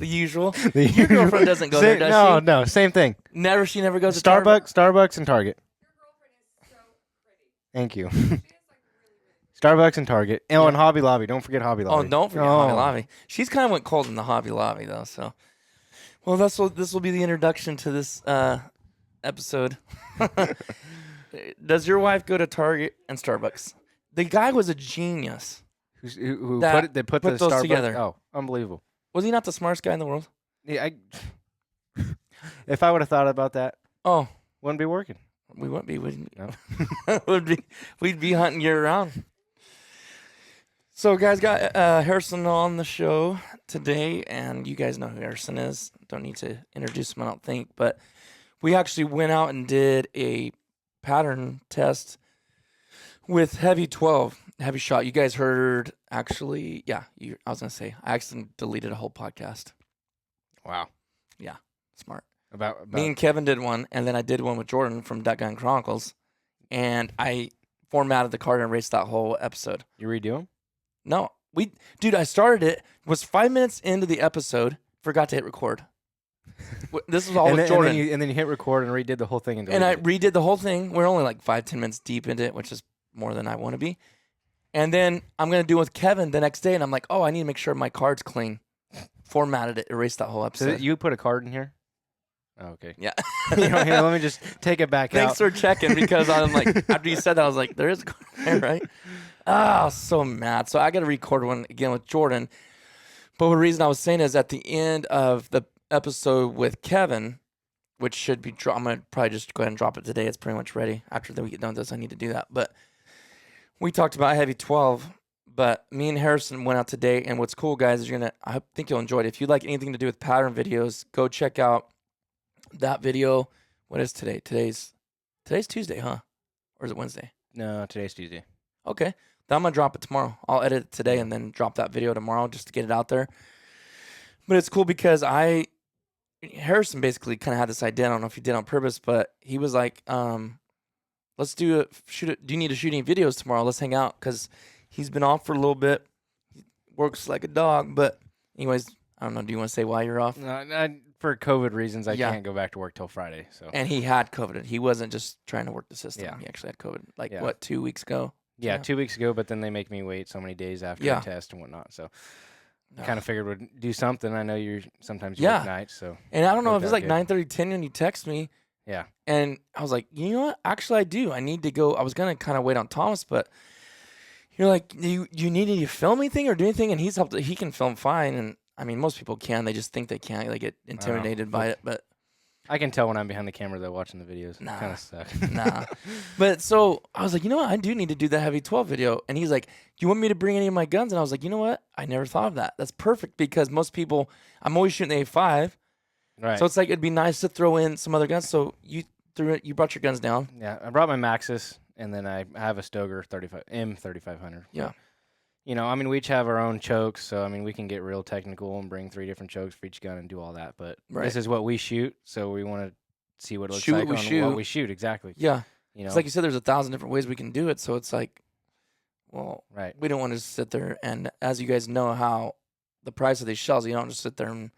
The usual. Your girlfriend doesn't go there, does she? No, same thing. She never goes to Starbucks and Target. Your girlfriend is so pretty. Thank you. She is like really, really Starbucks and Target. Oh, and Hobby Lobby. Don't forget Hobby Lobby. Oh, don't forget Hobby Lobby. She's kind of went cold in the Hobby Lobby, though. So, well, this will be the introduction to this episode. Does your wife go to Target and Starbucks? The guy was a genius. Who That put put the those Starbucks together. Oh, unbelievable. Was he not the smartest guy in the world? Yeah, if I would have thought about that, Oh, wouldn't be working. we wouldn't be. No. We'd be hunting year round. So, guys, got Harrison on the show today, and you guys know who Harrison is. Don't need to introduce him, I don't think. But we actually went out and did a pattern test with Heavy 12, Heavy Shot. You guys heard, actually, I was going to say, I accidentally deleted a whole podcast. Wow. Yeah, smart. About Me and Kevin did one, and then I did one with Jordan from Duck Gun Chronicles, and I formatted the card and erased that whole episode. You redo them? No, dude, I started it, was 5 minutes into the episode, forgot to hit record. This was all with Jordan. And then you hit record and redid the whole thing. And I redid the whole thing. We're only like 5-10 minutes deep into it, which is more than I want to be. And then I'm going to do it with Kevin the next day, and I'm like, oh, I need to make sure my card's clean. Formatted it, erased that whole episode. So you put a card in here? Oh, okay. Yeah. Here, let me just take it back Thanks out. for checking, because I'm like, after you said that, I was like, there is a card there, right? Ah, so mad. So I got to record one again with Jordan. But the reason I was saying is at the end of the episode with Kevin, which should be, I'm going to probably just go ahead and drop it today. It's pretty much ready. After we get done with this, I need to do that. But we talked about Heavy 12, but me and Harrison went out today. And what's cool, guys, is I think you'll enjoy it. If you like anything to do with pattern videos, go check out that video. What is today? Today's Tuesday, huh? Or is it Wednesday? No, today's Tuesday. Okay. Then I'm going to drop it tomorrow. I'll edit it today and then drop that video tomorrow just to get it out there. But it's cool because Harrison basically kind of had this idea. I don't know if he did on purpose, but he was like, let's do it. Do you need to shoot any videos tomorrow? Let's hang out, because he's been off for a little bit. He works like a dog. But anyways, I don't know. Do you want to say why you're off? For COVID reasons, I can't go back to work till Friday. So. And he had COVID. He wasn't just trying to work the system. Yeah. He actually had COVID. What, 2 weeks ago? Yeah, 2 weeks ago, but then they make me wait so many days after the test and whatnot. So I kind of figured we'd do something. I know you work nights, so. And I don't know if it's like 9:30, 10 when you text me. Yeah. And I was like, you know what? Actually, I do. I need to go. I was going to kind of wait on Thomas, but you're like, you need to film anything or do anything? And he can film fine. And I mean, most people can. They just think they can't. They get intimidated by it. But I can tell when I'm behind the camera, though, watching the videos. Nah. It kind of suck. Nah. But so I was like, you know what? I do need to do that Heavy 12 video. And he's like, do you want me to bring any of my guns? And I was like, you know what? I never thought of that. That's perfect, because most people, I'm always shooting the A5. Right. So it's like, it'd be nice to throw in some other guns. So you brought your guns down. Yeah, I brought my Maxis, and then I have a Stoeger M3500. Yeah. You know, I mean, we each have our own chokes, so I mean, we can get real technical and bring 3 different chokes for each gun and do all that. But this is what we shoot, so we want to see what it looks like on what we shoot. Exactly. Yeah. You know, it's like you said, there's 1,000 different ways we can do it. So it's like, well, right. We don't want to sit there, and as you guys know how the price of these shells, you don't just sit there and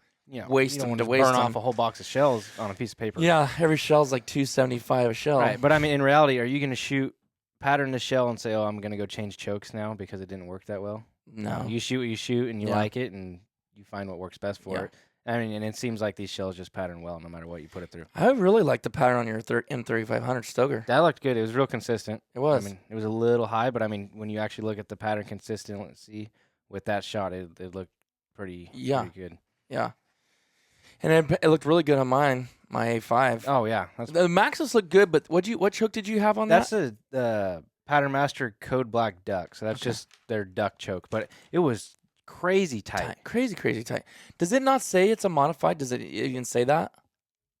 waste them to waste burn them. off a whole box of shells on a piece of paper. Yeah, every shell's like $275 a shell. Right, but I mean, in reality, are you going to pattern the shell and say, oh, I'm going to go change chokes now because it didn't work that well? No. You shoot what you shoot, and you like it, and you find what works best for it. I mean, and it seems like these shells just pattern well no matter what you put it through. I really like the pattern on your M3500 Stoeger. That looked good. It was real consistent. It was. I mean, it was a little high, but I mean, when you actually look at the pattern consistency with that shot, it looked pretty good. Yeah. And it looked really good on mine, my A5. Oh, yeah. The Maxis looked good, but what choke did you have on that? That's a Pattern Master Code Black Duck, so that's just their duck choke. But it was crazy tight. Crazy tight. Does it not say it's a modified? Does it even say that?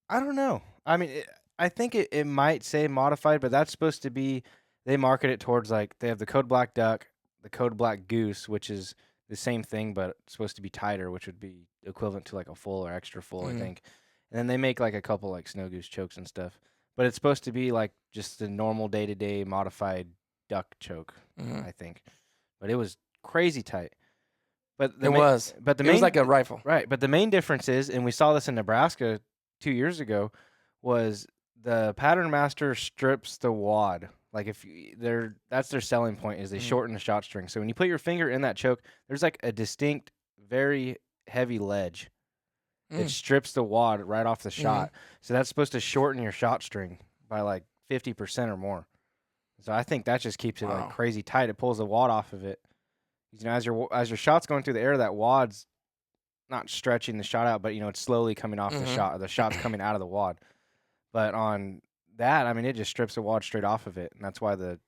I don't know. I mean, I think it might say modified, but that's supposed to be, they market it towards, like, they have the Code Black Duck, the Code Black Goose, which is the same thing, but it's supposed to be tighter, which would be equivalent to, like, a full or extra full, I think. And then they make, like, a couple, like, Snow Goose chokes and stuff. But it's supposed to be, like, just the normal day-to-day modified duck choke, I think. But it was crazy tight. But the It was. But the It main was like a rifle. right. But the main difference is, and we saw this in Nebraska 2 years ago, was the pattern master strips the wad. Like that's their selling point is they shorten the shot string. So when you put your finger in that choke, there's like a distinct, very heavy ledge. It strips the wad right off the shot. So that's supposed to shorten your shot string by like 50% or more. So I think that just keeps it like crazy tight. It pulls the wad off of it. You know, as your shot's going through the air, that wad's not stretching the shot out, but it's slowly coming off the shot. Or the shot's coming out of the wad. But on that, I mean, it just strips the wad straight off of it, and that's why the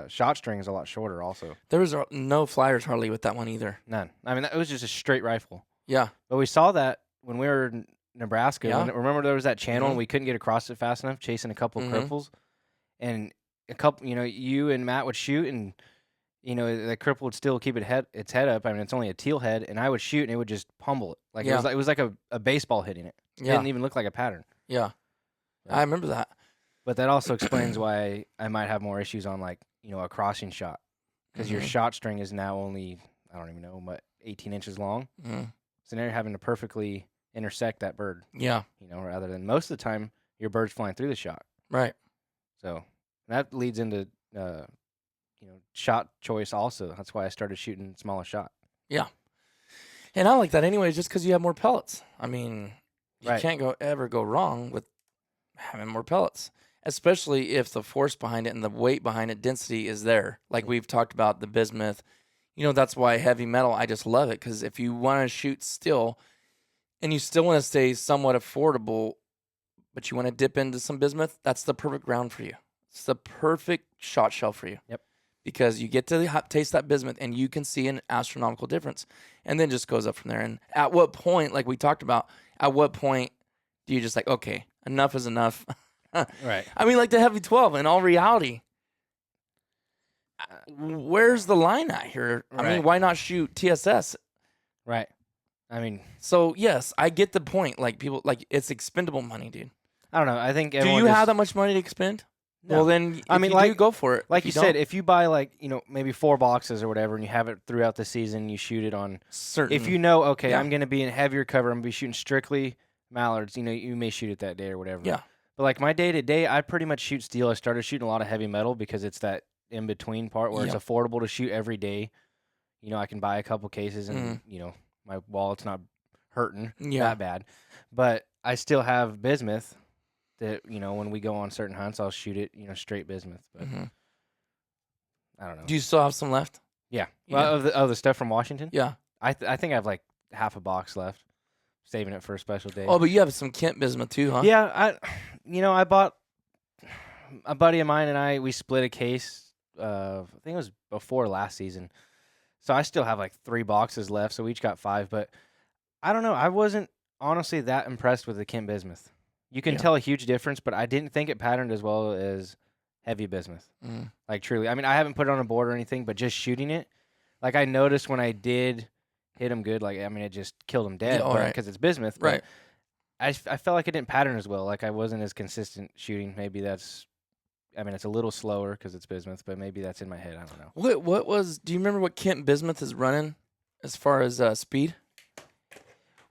shot string is a lot shorter. Also, There was no flyers hardly with that one either. none. I mean, it was just a straight rifle. Yeah. But we saw that when we were in Nebraska. Yeah. Remember there was that channel and we couldn't get across it fast enough, chasing a couple of cripples, and a couple. You and Matt would shoot and. The cripple would still keep its head up. I mean, it's only a teal head, and I would shoot, and it would just pummel it. Like it was like a baseball hitting it. It didn't even look like a pattern. Yeah, I remember that. But that also explains why I might have more issues on a crossing shot, because your shot string is now only, I don't even know, 18 inches long. So now you're having to perfectly intersect that bird. Yeah. Rather than most of the time your bird's flying through the shot. Right. So that leads into shot choice also. That's why I started shooting smaller shot. Yeah. And I like that anyways, just because you have more pellets. I mean, you can't ever go wrong with having more pellets, especially if the force behind it and the weight behind it, density is there. Like we've talked about the bismuth. That's why heavy metal, I just love it, because if you want to shoot still and you still want to stay somewhat affordable, but you want to dip into some bismuth, that's the perfect round for you. It's the perfect shot shell for you. Yep. Because you get to taste that bismuth and you can see an astronomical difference, and then just goes up from there. And at what point, like we talked about, at what point do you just like, okay, enough is enough? Right. I mean, like the heavy 12, in all reality, where's the line at here? I mean, why not shoot TSS? Right. I mean, so yes, I get the point. Like people, like it's expendable money, dude. I don't know. I think do you have that much money to expend? No. Well, then, I mean, you go for it. Like you said, if you buy maybe 4 boxes or whatever, and you have it throughout the season, you shoot it on certain. If I'm going to be in heavier cover, I'm going to be shooting strictly mallards. You may shoot it that day or whatever. Yeah. But like my day to day, I pretty much shoot steel. I started shooting a lot of heavy metal because it's that in between part where it's affordable to shoot every day. I can buy a couple cases and my wallet's not hurting that bad. But I still have bismuth. That when we go on certain hunts, I'll shoot it straight bismuth. But I don't know. Do you still have some left? Yeah. Well, of the stuff from Washington. Yeah. I think I have like half a box left, saving it for a special day. Oh, but you have some Kent bismuth too, huh? Yeah. I bought a buddy of mine and we split a case. I think it was before last season, so I still have like 3 boxes left. So we each got 5. But I don't know. I wasn't honestly that impressed with the Kent bismuth. You can tell a huge difference, but I didn't think it patterned as well as heavy bismuth. Like, truly. I mean, I haven't put it on a board or anything, but just shooting it, like, I noticed when I did hit him good, like, I mean, it just killed him dead because it's bismuth. But I felt like it didn't pattern as well. Like, I wasn't as consistent shooting. Maybe it's a little slower because it's bismuth, but maybe that's in my head. I don't know. Do you remember what Kent bismuth is running as far as speed?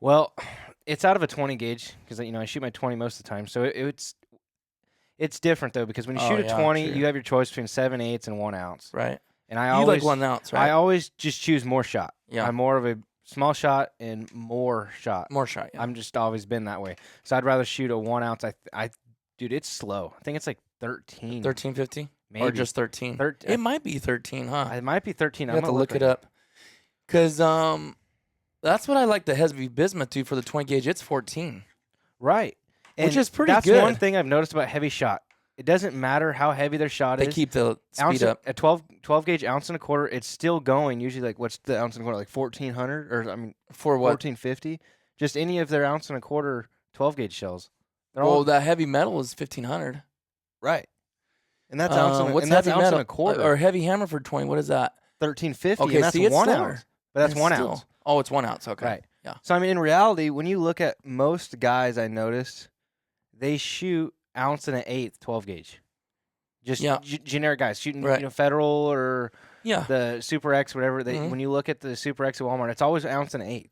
Well, it's out of a 20 gauge because I shoot my 20 most of the time. So it's different though, because when you shoot a 20, you have your choice between 7/8 and 1 ounce. Right. And I always like 1 ounce, right? I always just choose more shot. Yeah. I'm more of a small shot and more shot. More shot. Yeah. I'm just always been that way. So I'd rather shoot a 1 ounce. Dude, it's slow. I think it's like 13. 13, 15? Maybe. Or just 13? It might be 13, huh? It might be 13. I have to look it up. Because that's what I like the heavy bismuth to for the 20 gauge. It's 14. Right. Which is pretty good. good. That's one thing I've noticed about heavy shot. It doesn't matter how heavy their shot is. They keep the speed up. A 12 gauge ounce and a quarter, it's still going. Usually, like, what's the ounce and a quarter? Like 1,400? Or, I mean, for what? 1,450? Just any of their ounce and a quarter 12 gauge shells. That heavy metal is 1,500. Right. And that's ounce and, what's and that's heavy ounce metal? and a quarter. Or heavy hammer for 20. What is that? 1,350. Okay, and that's see, it's 1 slower. ounce. But that's 1 still. ounce. Oh, it's 1 ounce. Okay. Right. Yeah. So, I mean, in reality, when you look at most guys I noticed, they shoot ounce and an eighth 12 gauge. Just generic guys shooting, federal or Yeah. the Super X, whatever. Mhm. When you look at the Super X at Walmart, it's always 1.1 ounces,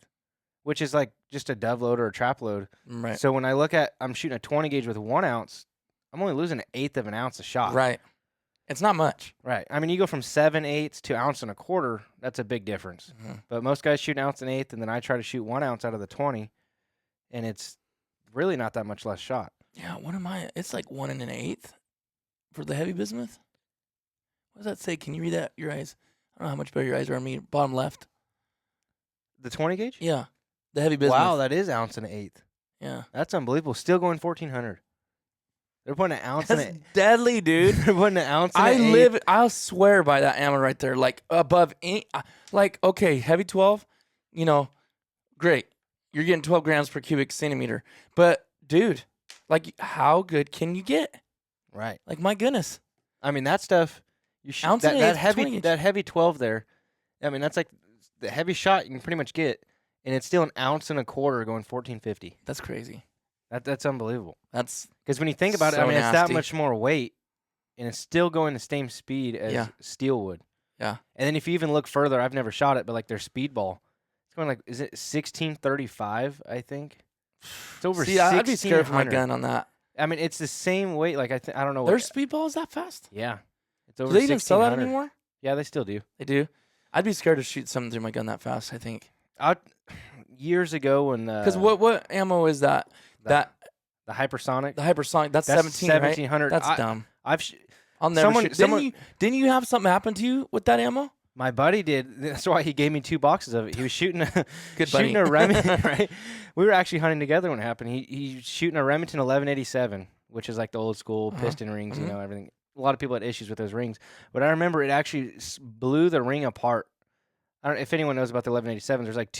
which is like just a dove load or a trap load. Right. So when I look at, I'm shooting a 20 gauge with 1 ounce, I'm only losing 1/8 of an ounce a shot. Right. It's not much. Right. I mean, you go from 7/8 to 1.25 ounces. That's a big difference. Mhm. But most guys shoot 1.1 ounces, and then I try to shoot 1 ounce out of the 20, and it's really not that much less shot. Yeah. What am I? It's like 1 1/8 for the heavy bismuth. What does that say? Can you read that? Your eyes. I don't know how much better your eyes are on me. Bottom left. The 20 gauge? Yeah. The heavy bismuth. Wow, that is 1.1 ounces. Yeah. That's unbelievable. Still going 1,400. They're putting an ounce in That's it. deadly, dude. They're putting an ounce in it. I'll swear by that ammo right there. Like above any, like, okay, heavy 12, great. You're getting 12 grams per cubic centimeter. But dude, like, how good can you get? Right. Like, my goodness. I mean, that stuff, you shoot Ounce and that eighth, 20 gauge. heavy 12 there. I mean, that's like the heavy shot you can pretty much get, and it's still 1.25 ounces going 1450. That's crazy. That's unbelievable. That's Because when you think about it, I So mean, it's that nasty. much more weight, and it's still going the same speed as Yeah. steel would. Yeah. And then if you even look further, I've never shot it, but like their speedball, it's going like, is it 1635? I think it's over. See, I'd be scared for my 1600. gun on that. I mean, it's the same weight. Like I don't know. Their What, speedball is that fast? yeah, it's Do over. they even sell that 1600. anymore? Yeah, they still do. They do. I'd be scared to shoot something through my gun that fast, I think. Years ago when Because what ammo is that? the hypersonic, The hypersonic, that's 17, right? 1700. That's dumb. I've I'll never shoot. someone- Didn't you have something happen to you with that ammo? my buddy did. That's why he gave me 2 boxes of it. He was shooting a Good shooting buddy. a Remington. Right, we were actually hunting together when it happened. He's shooting a Remington 1187, which is like the old school Uh-huh. piston rings. Mhm. Everything. A lot of people had issues with those rings, but I remember it actually blew the ring apart. I don't know if anyone knows about the 1187s. There's like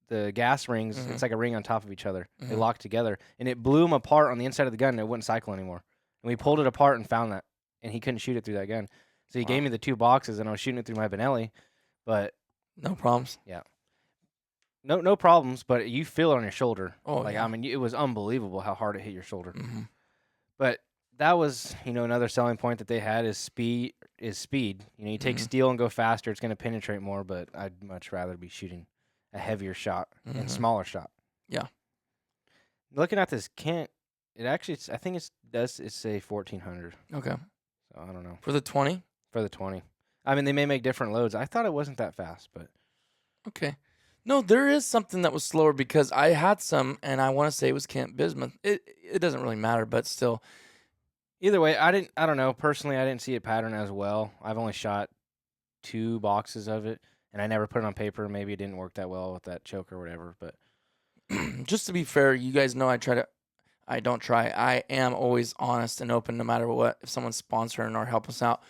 the gas rings. Mhm. It's like a ring on top of each other. They Mhm. lock together, and it blew them apart on the inside of the gun, and it wouldn't cycle anymore. And we pulled it apart and found that, and he couldn't shoot it through that gun. So he gave Wow. me the 2 boxes, and I was shooting it through my Benelli, but No problems. no problems. But you feel it on your shoulder. Oh, like yeah. I mean, it was unbelievable how hard it hit your shoulder. Hmm. But that was, another selling point that they had is speed. You take Mhm. steel and go faster, it's going to penetrate more. But I'd much rather be shooting a heavier shot Mhm. and smaller shot. Yeah. Looking at this Kent, it actually, I think it's say 1400. Okay. So I don't know For the 20? for the 20. I mean, they may make different loads. I thought it wasn't that fast, but Okay. No, there is something that was slower because I had some, and I want to say it was Camp Bismuth. It doesn't really matter, but still. either way, I don't know. Personally, I didn't see it pattern as well. I've only shot 2 boxes of it, and I never put it on paper. Maybe it didn't work that well with that choke or whatever. But Just to be fair, you guys know I don't try. I am always honest and open no matter what. If someone's sponsoring or help us out.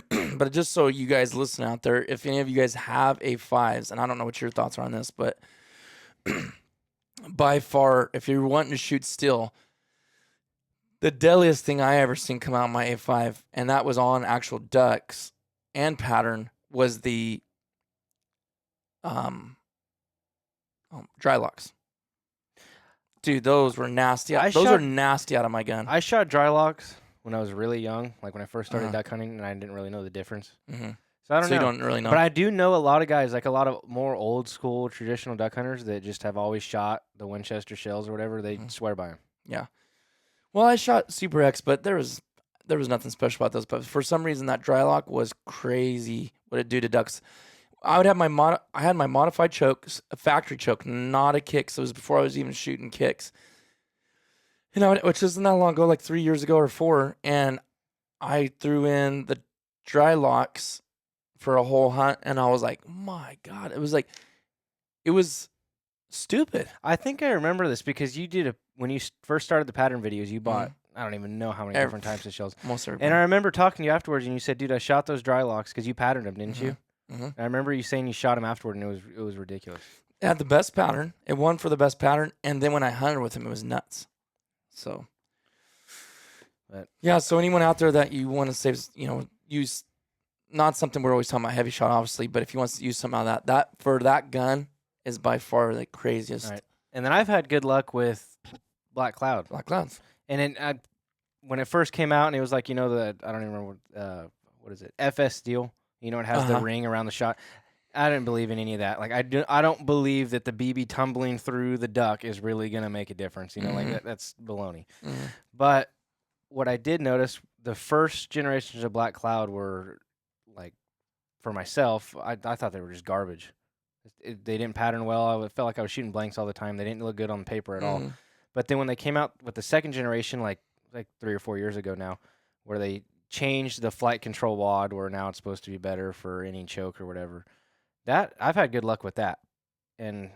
But just so you guys listen out there, if any of you guys have A5s, and I don't know what your thoughts are on this, but by far, if you're wanting to shoot still, the deadliest thing I ever seen come out of my A5, and that was on actual ducks and pattern, was the dry locks. Dude, those were nasty. Those are nasty out of my gun. I shot dry locks when I was really young, like when I first started Uh-huh. duck hunting, and I didn't really know the difference. Mm-hmm. So I don't So know. you don't really know. But I do know a lot of guys, like a lot of more old school traditional duck hunters that just have always shot the Winchester shells or whatever. They Mhm. swear by them. Well, I shot Super X, but there was nothing special about those. But for some reason, that dry lock was crazy. What it do to ducks? I would have I had my modified choke, a factory choke, not a kick. So it was before I was even shooting kicks. Which isn't that long ago, like 3 years ago or 4, and I threw in the dry locks for a whole hunt, and I was like, my God, it was stupid. I think I remember this because you did when you first started the pattern videos, you bought, I don't even know how many different types of shells. Almost And I remember talking to you afterwards, and you said, dude, I shot those dry locks because you patterned them, didn't you? Mhm. And I remember you saying you shot them afterward, and it was ridiculous. It had the best pattern. It won for the best pattern, and then when I hunted with him, it was nuts. So, But- yeah. So anyone out there that you want to save, use not something we're always talking about heavy shot, obviously, but if you want to use something out of that for that gun is by far the craziest. Right. And then I've had good luck with Black Cloud. Black Clouds. And when it first came out, and it was like, I don't even remember what is it, FS Steel. You know, it has the ring around the shot. I didn't believe in any of that. Like I don't believe that the BB tumbling through the duck is really gonna make a difference. You know, like that's baloney. But what I did notice, the first generations of Black Cloud were like, for myself, I thought they were just garbage. They didn't pattern well. I felt like I was shooting blanks all the time. They didn't look good on paper at all. But then when they came out with the second generation, like 3 or 4 years ago now, where they changed the flight control wad, where now it's supposed to be better for any choke or whatever. That I've had good luck with that. And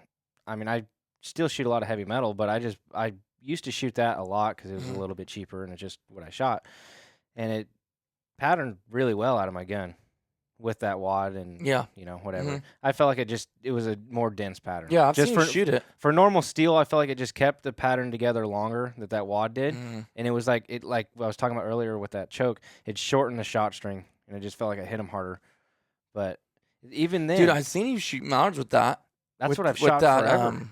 I mean, I still shoot a lot of heavy metal, but I used to shoot that a lot because it was a little bit cheaper and it's just what I shot. And it patterned really well out of my gun with that wad and you know, whatever. I felt like it was a more dense pattern. Yeah, I've just seen you shoot it. For normal steel, I felt like it just kept the pattern together longer that wad did. And it was like what I was talking about earlier with that choke, it shortened the shot string and it just felt like I hit them harder. But even then, dude, I've seen you shoot mallards with that. That's what I've shot forever.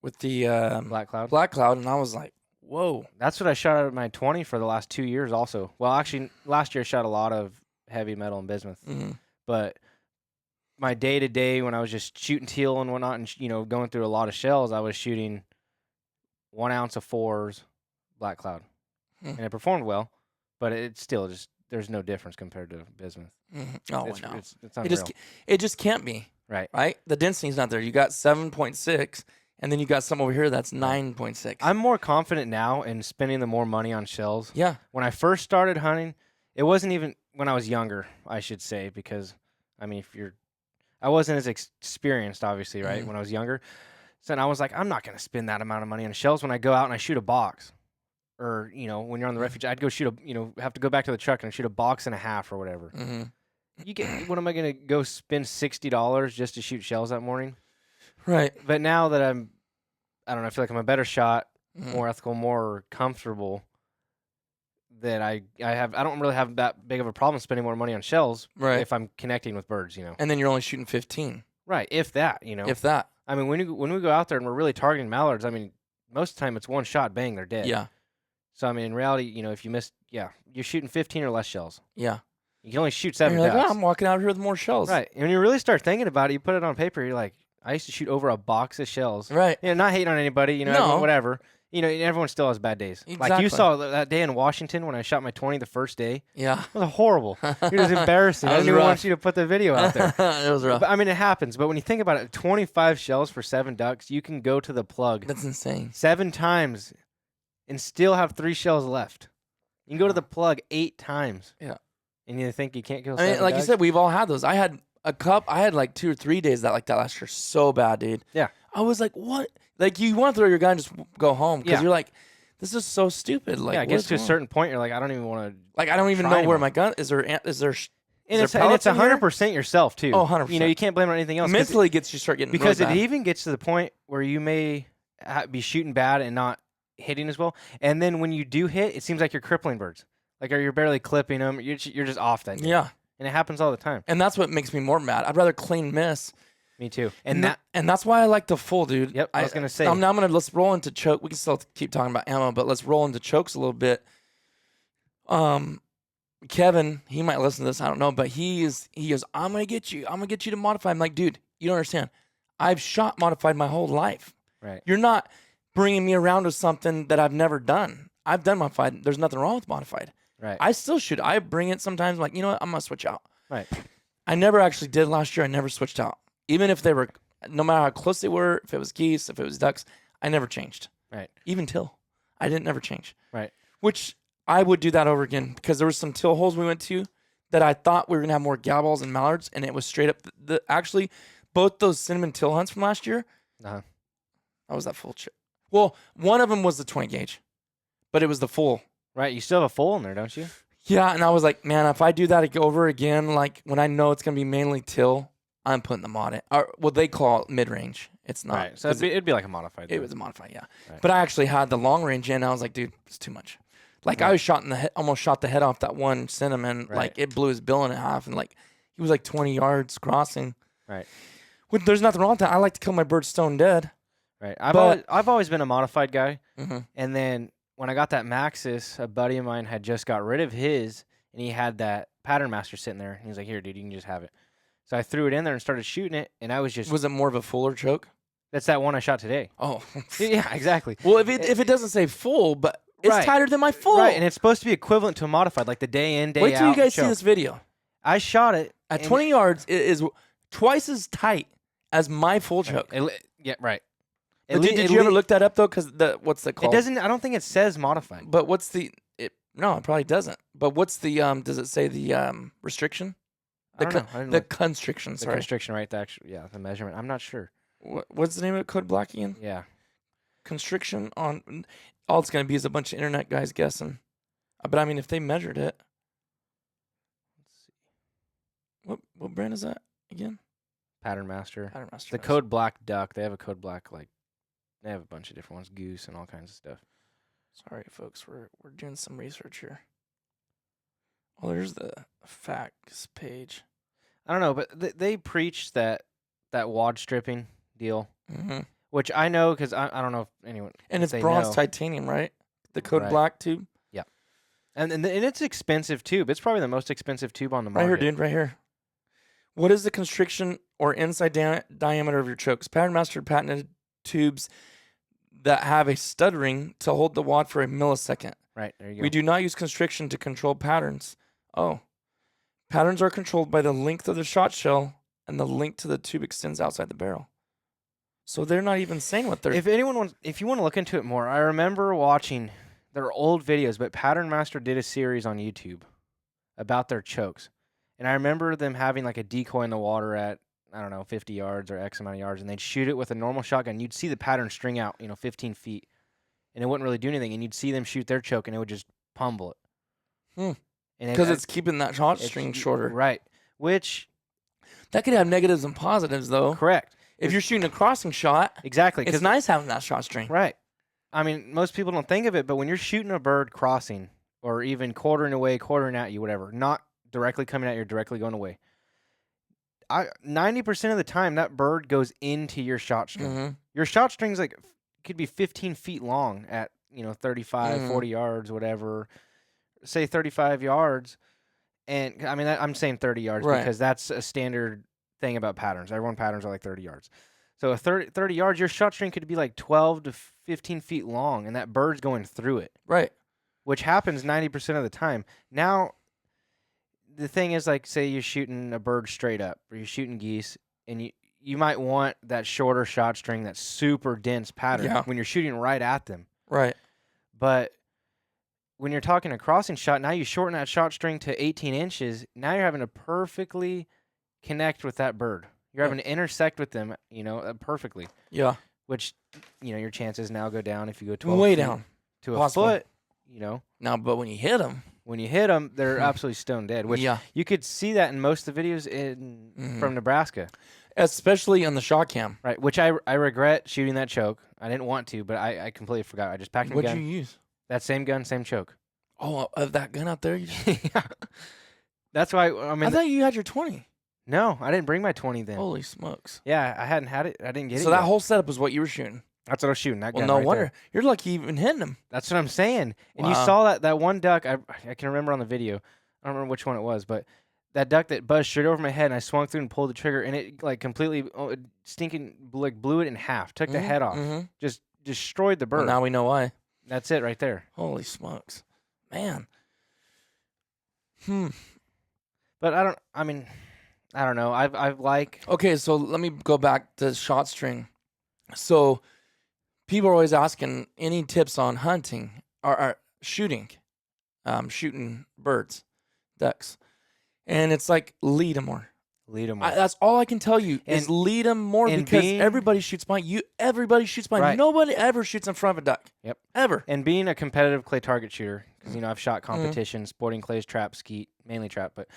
With the Black Cloud. Black Cloud, and I was like, whoa. That's what I shot out of my 20 for the last 2 years also. Well, actually, last year I shot a lot of heavy metal and bismuth. But my day-to-day when I was just shooting teal and whatnot and, you know, going through a lot of shells, I was shooting 1 ounce of 4s Black Cloud. And it performed well, but it's still just, there's no difference compared to bismuth. Oh, it's, no. It's unreal. It just can't be. Right? The density's not there. You got 7.6, and then you got some over here that's 9.6. I'm more confident now in spending the more money on shells. Yeah. When I first started hunting, it wasn't even when I was younger, I should say, because, I mean, I wasn't as experienced, obviously, right, when I was younger. So I was like, I'm not going to spend that amount of money on shells when I go out and I shoot a box. Or, you know, when you're on the refuge, I'd go have to go back to the truck and shoot a box and a half or whatever. What am I going to go spend $60 just to shoot shells that morning? Right. But now that I don't know, I feel like I'm a better shot, more ethical, more comfortable, that I don't really have that big of a problem spending more money on shells if I'm connecting with birds, you know. And then you're only shooting 15. Right, if that, you know. If that. I mean, when we go out there and we're really targeting mallards, I mean, most of the time it's one shot, bang, they're dead. Yeah. So, I mean, in reality, you know, if you miss, you're shooting 15 or less shells. Yeah. You can only shoot 7 you're like, ducks. I'm walking out here with more shells. Right. And when you really start thinking about it, you put it on paper, you're like, I used to shoot over a box of shells. Right. You know, not hating on anybody, you know, everyone, whatever. You know, everyone still has bad days. Exactly. Like you saw that day in Washington when I shot my 20 the first day. Yeah. It was horrible. It was embarrassing. I didn't even want you to put the video out there. It was rough. But, I mean, it happens. But when you think about it, 25 shells for 7 ducks, you can go to the plug. That's insane. 7 times and still have 3 shells left. You can go to the plug 8 times. Yeah. And you think you can't kill 7 I mean, like ducks? you said, we've all had those. I had like 2 or 3 days like that last year. So bad, dude. Yeah. I was like, what? Like, you want to throw your gun and just go home because you're like, this is so stupid. Like, yeah, it gets to a certain point, you're like, I don't even want to. Like, I don't even know where my gun is. There? And it's 100% yourself too. Oh, 100%. You know, you can't blame it on anything else. Mentally gets you start getting because really it bad. even gets to the point where you may be shooting bad and not hitting as well, and then when you do hit, it seems like you're crippling birds. Like, you're barely clipping them. You're just off that day. Yeah. And it happens all the time. And that's what makes me more mad. I'd rather clean miss. Me too. And that's why I like the full, dude. Yep, I was going to say. Let's roll into choke. We can still keep talking about ammo, but let's roll into chokes a little bit. Kevin, he might listen to this, I don't know, but he goes, I'm going to get you to modify. I'm like, dude, you don't understand. I've shot modified my whole life. Right. You're not bringing me around to something that I've never done. I've done modified. There's nothing wrong with modified. Right. I still shoot. I bring it sometimes. I'm like, you know what? I'm going to switch out. Right. I never actually did last year. I never switched out. Even if they were, no matter how close they were, if it was geese, if it was ducks, I never changed. Right. Even till. I didn't never change. Right. Which I would do that over again because there were some till holes we went to that I thought we were going to have more gal balls and mallards, and it was straight up. Actually, both those cinnamon till hunts from last year, that was that full chip. Well, one of them was the 20 gauge, but it was the full. Right. You still have a full in there, don't you? Yeah, and I was like, man, if I do that over again, like when I know it's going to be mainly till, I'm putting the mod in. Or what they call mid-range. It's not. Right. So it'd be like a modified. It was a modified, yeah. Right. But I actually had the long range in. I was like, dude, it's too much. Like, I was shot in the head, almost shot the head off that one cinnamon. Right. Like, it blew his bill in half, and like he was like 20 yards crossing. Right. There's nothing wrong with that. I like to kill my birds stone dead. Right. I've always been a modified guy. Mm-hmm. And then when I got that Maxis, a buddy of mine had just got rid of his, and he had that Pattern Master sitting there. And he's like, "Here, dude, you can just have it." So I threw it in there and started shooting it, and I was just. Was it more of a fuller choke? That's that one I shot today. Oh. Yeah, exactly. Well, if it doesn't say full, but it's Right. tighter than my full. Right, and it's supposed to be equivalent to a modified, like the day in, day out. Wait till you guys see choke. this video. I shot it At and 20 yards, it is twice as tight as my full choke. Yeah, right. But did you ever look that up though? Because what's it called? It doesn't. I don't think it says modified. But what's the? No, it probably doesn't. But what's the? Does it say the restriction? I don't know. I didn't The look. constriction. The Sorry. constriction, right? The measurement. I'm not sure. What's the name of it? Code black again? Yeah. Constriction on. All it's gonna be is a bunch of internet guys guessing. But I mean, if they measured it, Let's see. what brand is that again? Pattern Master. Pattern Master. The Code Black Duck. They have a Code Black they have a bunch of different ones, Goose and all kinds of stuff. Sorry, folks. We're doing some research here. Oh, there's the facts page. I don't know, but they preach that wad stripping deal, Mm-hmm. which I know because I don't know if anyone. And it's they bronze know. titanium, right? The Code Right. Black tube. And it's expensive tube. It's probably the most expensive tube on the Right market. here, dude. Right here. What is the constriction or inside diameter of your chokes? Pattern Master patented tubes that have a stud ring to hold the wad for a millisecond. Right, there you go. We do not use constriction to control patterns. Oh. Patterns are controlled by the length of the shot shell, and the length to the tube extends outside the barrel. So they're not even saying what they're... If you want to look into it more, I remember watching their old videos, but Pattern Master did a series on YouTube about their chokes. And I remember them having like a decoy in the water at, I don't know, 50 yards or X amount of yards, and they'd shoot it with a normal shotgun. You'd see the pattern string out, 15 feet, and it wouldn't really do anything. And you'd see them shoot their choke, and it would just pummel it. Because it's keeping that shot string shorter. Right. Which... That could have negatives and positives, though. Correct. If you're shooting a crossing shot, Exactly. it's nice having that shot string. Right. I mean, most people don't think of it, but when you're shooting a bird crossing or even quartering away, quartering at you, whatever, not directly coming at you, directly going away, 90% of the time that bird goes into your shot string. Mm-hmm. Your shot string's could be 15 feet long at 35, 40 yards, whatever. Say 35 yards, and I mean I'm saying 30 yards Right. because that's a standard thing about patterns. Everyone patterns are like 30 yards. So 30 yards, your shot string could be like 12 to 15 feet long, and that bird's going through it, Right. which happens 90% of the time. Now, the thing is, like, say you're shooting a bird straight up, or you're shooting geese, and you might want that shorter shot string, that super dense pattern when you're shooting right at them. Right. But when you're talking a crossing shot, now you shorten that shot string to 18 inches. Now you're having to perfectly connect with that bird. You're having to intersect with them, perfectly. Yeah. Which, your chances now go down if you go 12 Way feet down. to a Possible. foot. Now, but when you hit them, When you hit them, they're absolutely stone dead. Which yeah, you could see that in most of the videos from Nebraska, especially on the shot cam. right? Which I regret shooting that choke. I didn't want to, but I completely forgot. I just packed my What'd gun. you use? That same gun, same choke. Oh, of that gun out there? Yeah. That's why I thought you had your 20. No, I didn't bring my 20 then. Holy smokes. Yeah, I hadn't had it. I didn't get it. So that yet. whole setup is what you were shooting. That's what I was shooting. That Well, gun no right wonder. there. You're lucky you even hitting them. That's what I'm saying. And you Wow. saw that one duck. I can remember on the video. I don't remember which one it was, but that duck that buzzed straight over my head, and I swung through and pulled the trigger, and it completely blew it in half. Took the head off. Mhm. Just destroyed the bird. Well, now we know why. That's it right there. Holy smokes. Man. But I don't know. I've like Okay, so let me go back to shot string. So people are always asking any tips on hunting or shooting, shooting birds, ducks. And it's like lead them more. lead them. That's all I can tell you is lead them more and because being- everybody shoots blind. Everybody shoots blind. Right. Nobody ever shoots in front of a duck. Yep. Ever. And being a competitive clay target shooter, because I've shot Mm-hmm. competitions, sporting clays, trap, skeet, mainly trap, but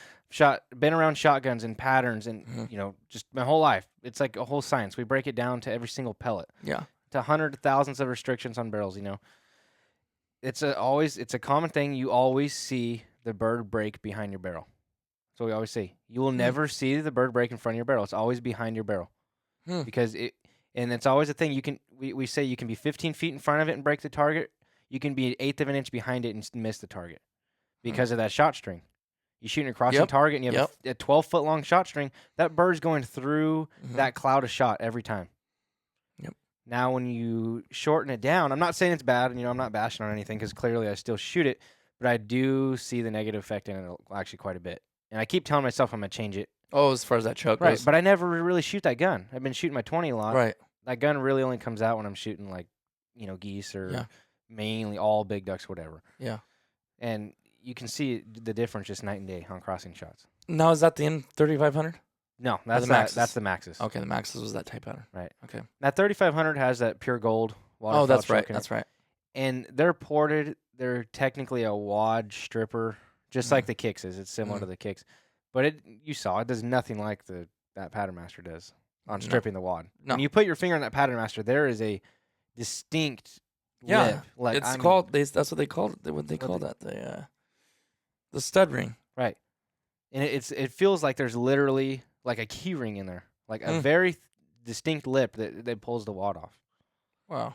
been around shotguns and patterns, and Mm-hmm. just my whole life. It's like a whole science. We break it down to every single pellet, Yeah. to hundreds, thousands of restrictions on barrels. It's a common thing. You always see the bird break behind your barrel. That's what we always say. You will never see the bird break in front of your barrel. It's always behind your barrel. Because it's always a thing. We say you can be 15 feet in front of it and break the target. You can be an eighth of an inch behind it and miss the target because of that shot string. You shooting a crossing Yep. target, and you have a 12-foot long shot string. That bird's going through that cloud of shot every time. Yep. Now, when you shorten it down, I'm not saying it's bad, and I'm not bashing on anything because clearly I still shoot it, but I do see the negative effect in it actually quite a bit. And I keep telling myself I'm gonna change it. Oh, as far as that choke Right, goes. but I never really shoot that gun. I've been shooting my 20 a lot. Right. That gun really only comes out when I'm shooting like, geese or mainly all big ducks, whatever. Yeah. And you can see the difference just night and day on crossing shots. Now, is that the N3500? No, that's the Maxes? That's the Maxes. Okay, the Maxes was that type pattern. Right. Okay. That 3500 has that pure gold waterfowl. Oh, that's right. choke in That's it. right. And they're ported. They're technically a wad stripper, just like the Kicks is. It's similar to the Kicks, but you saw it does nothing like that Pattern Master does on stripping the wad. No. When you put your finger on that Pattern Master, there is a distinct lip. Like It's called. That's what they called it. What they call that? The stud ring. Right. And it feels like there's literally like a key ring in there, like a very distinct lip that pulls the wad off. Wow.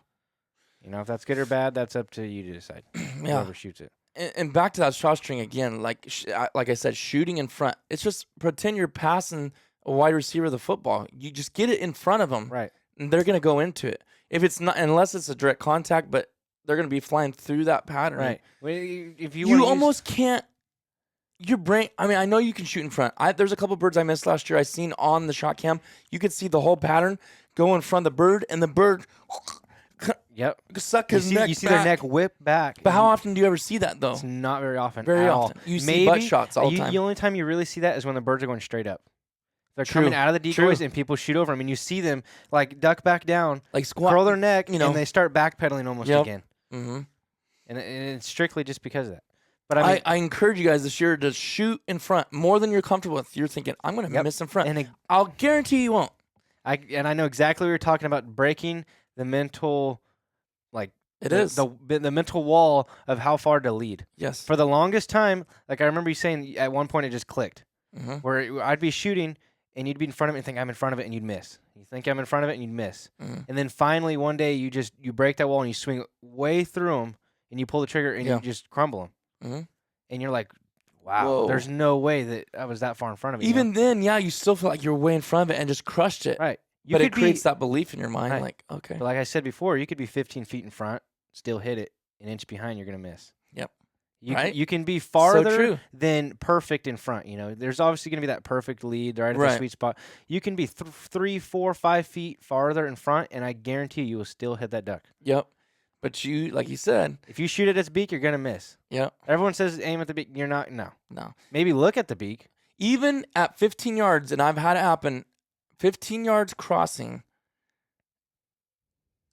If that's good or bad, that's up to you to decide. Whoever shoots it. And back to that shot string again, like I said, shooting in front. It's just pretend you're passing a wide receiver the football. You just get it in front of them, Right? And they're gonna go into it. If it's not, unless it's a direct contact, but they're gonna be flying through that pattern. Right. Well, if you almost can't. Your brain. I mean, I know you can shoot in front. There's a couple birds I missed last year. I seen on the shot cam. You could see the whole pattern go in front of the bird, and the bird. Yep. Suck his neck. You see back. their neck whip back. But how often do you ever see that though? It's not very often. Very at often. All. You see butt shots all the time. The only time you really see that is when the birds are going straight up. They're True. coming out of the decoys and people shoot over them, and you see them like duck back down, like squat, curl their neck, and they start backpedaling almost again. Mm-hmm. And it's strictly just because of that. But I encourage you guys this year to shoot in front more than you're comfortable with. You're thinking, I'm going to miss in front. And I'll guarantee you won't. I know exactly what you're talking about, breaking the mental, like the mental wall of how far to lead. Yes. For the longest time, like I remember you saying at one point it just clicked, where I'd be shooting and you'd be in front of it and think I'm in front of it and you'd miss. You think I'm in front of it and you'd miss. And then finally one day you break that wall and you swing way through them and you pull the trigger and you just crumble them. And you're like, wow, there's no way that I was that far in front of it. Even then, you still feel like you're way in front of it and just crushed it. Right. But it creates that belief in your mind. Right. Like, okay. But like I said before, you could be 15 feet in front, still hit it. An inch behind, you're going to miss. Yep. You can be farther than perfect in front. There's obviously going to be that perfect lead right at the sweet spot. You can be 3, 4, 5 feet farther in front, and I guarantee you will still hit that duck. Yep. But you, like you said, if you shoot at its beak, you're going to miss. Yep. Everyone says aim at the beak. You're not. No. No. Maybe look at the beak. Even at 15 yards, and I've had it happen, 15 yards crossing,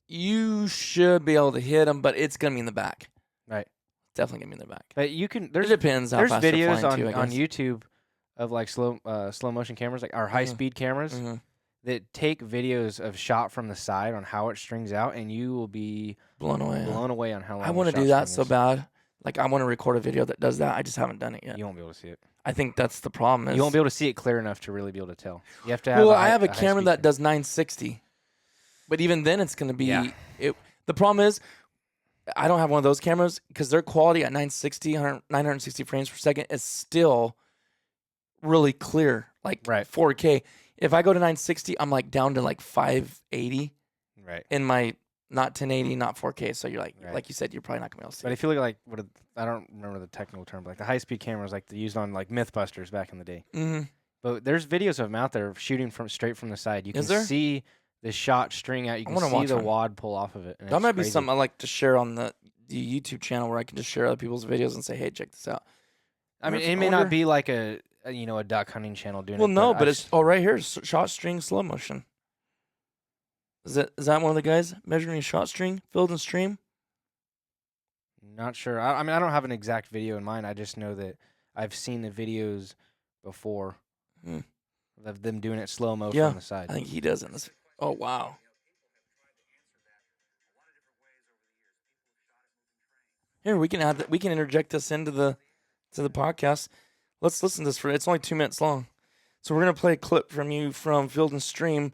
you should be able to hit them, but it's going to be in the back. Right. Definitely going to be in the back. But you can. It depends how fast there's videos they're flying on YouTube of like slow motion cameras, like our high speed cameras, that take videos of shot from the side on how it strings out, and you will be blown away on how long. I want to do that so bad. Like I want to record a video that does that. I just haven't done it yet. You won't be able to see it. I think that's the problem. You won't be able to see it clear enough to really be able to tell. You have to have. I have a camera that does 960, but even then it's going to be. The problem is, I don't have one of those cameras because their quality at 960 frames per second is still really clear, like 4K. If I go to 960, I'm like down to like 580. Right. In my not 1080, not 4K. So you're like you said, you're probably not gonna be able to see. But if you look like I don't remember the technical term, but like the high speed cameras, like they used on like Mythbusters back in the day. But there's videos of them out there shooting straight from the side. You can see the shot string out. You can see the wad pull off of it. That might be something I like to share on the YouTube channel where I can just share other people's videos and say, hey, check this out. I mean, it may not be like a duck hunting channel doing it. Well, no, but it's right here, shot string slow motion. Is that one of the guys measuring shot string, field and stream? Not sure. I mean, I don't have an exact video in mind. I just know that I've seen the videos before of them doing it slow mo from the side. I think he does in this. Oh, wow. Here, we can add that. We can interject this into the podcast. Let's listen to this it's only 2 minutes long. So we're gonna play a clip from you from Field and Stream.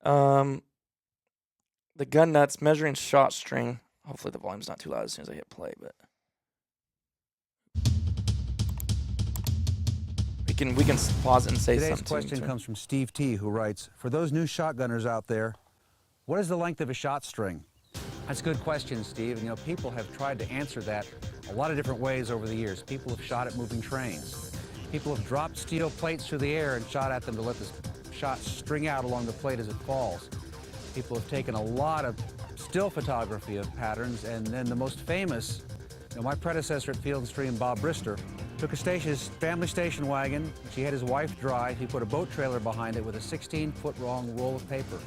The gun nuts measuring shot string. Hopefully the volume's not too loud as soon as I hit play, but we can pause it and say Today's something. question comes from Steve T, who writes, for those new shotgunners out there, what is the length of a shot string? That's a good question, Steve. You know, people have tried to answer that a lot of different ways over the years. People have shot at moving trains. People have dropped steel plates through the air and shot at them to let the shot string out along the plate as it falls. People have taken a lot of still photography of patterns, and then the most famous, you know, my predecessor at Field & Stream, Bob Brister, took his family station wagon, which he had his wife drive. He put a boat trailer behind it with a 16-foot long roll of paper.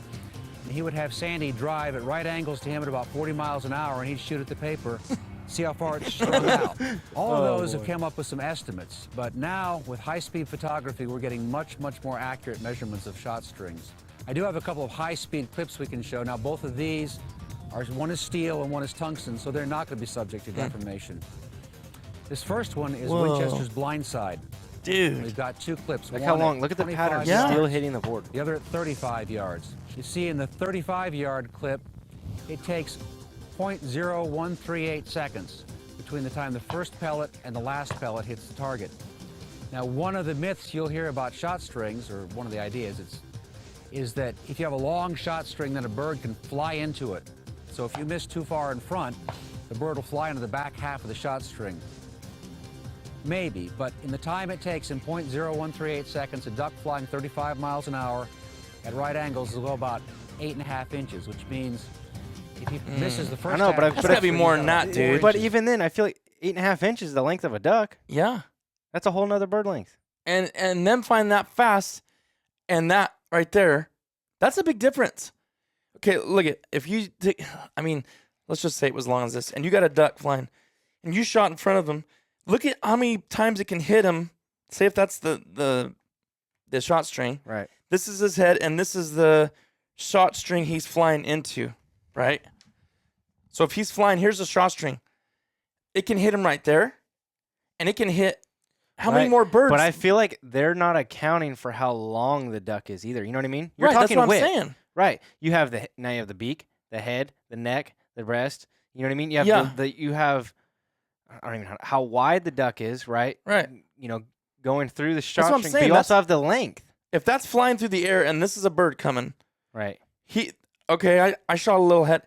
And he would have Sandy drive at right angles to him at about 40 miles an hour, and he'd shoot at the paper, see how far it's strung out. All of those have come up with some estimates, but now with high-speed photography, we're getting much, much more accurate measurements of shot strings. I do have a couple of high-speed clips we can show. Now, both of these are, one is steel and one is tungsten, so they're not going to be subject to deformation. This first one is Winchester's Blindside. Dude. We've got two clips. Look one how long. at Look at the 25 pattern Yeah. still hitting the board. the other at 35 yards. You see in the 35-yard clip, it takes 0.0138 seconds between the time the first pellet and the last pellet hits the target. Now, one of the myths you'll hear about shot strings, or one of the ideas, is that if you have a long shot string, then a bird can fly into it. So if you miss too far in front, the bird will fly into the back half of the shot string. Maybe, but in the time it takes, in 0.0138 seconds, a duck flying 35 miles an hour at right angles will go about 8.5 inches, which means if he misses the first I know, but half, I've- That's gotta be more than that, dude. But even then, I feel like 8.5 inches is the length of a duck. Yeah. That's a whole nother bird length. And them find that fast, and that right there, that's a big difference. Okay, look at if you take, I mean, let's just say it was long as this, and you got a duck flying, and you shot in front of him. Look at how many times it can hit him. Say if that's the shot string. Right. This is his head, and this is the shot string he's flying into, right? So if he's flying, here's the shot string. It can hit him right there, and it can hit how many Right. more birds? But I feel like they're not accounting for how long the duck is either. You know what I mean? You're right, that's talking what I'm width. saying. Right. You have now you have the beak, the head, the neck, the breast. You know what I mean? You have Yeah. you have I don't even know how wide the duck is, right? Right. You know, going through the shot what I'm string, saying, but you that's- also have the length. If that's flying through the air and this is a bird coming, Right. I shot a little head.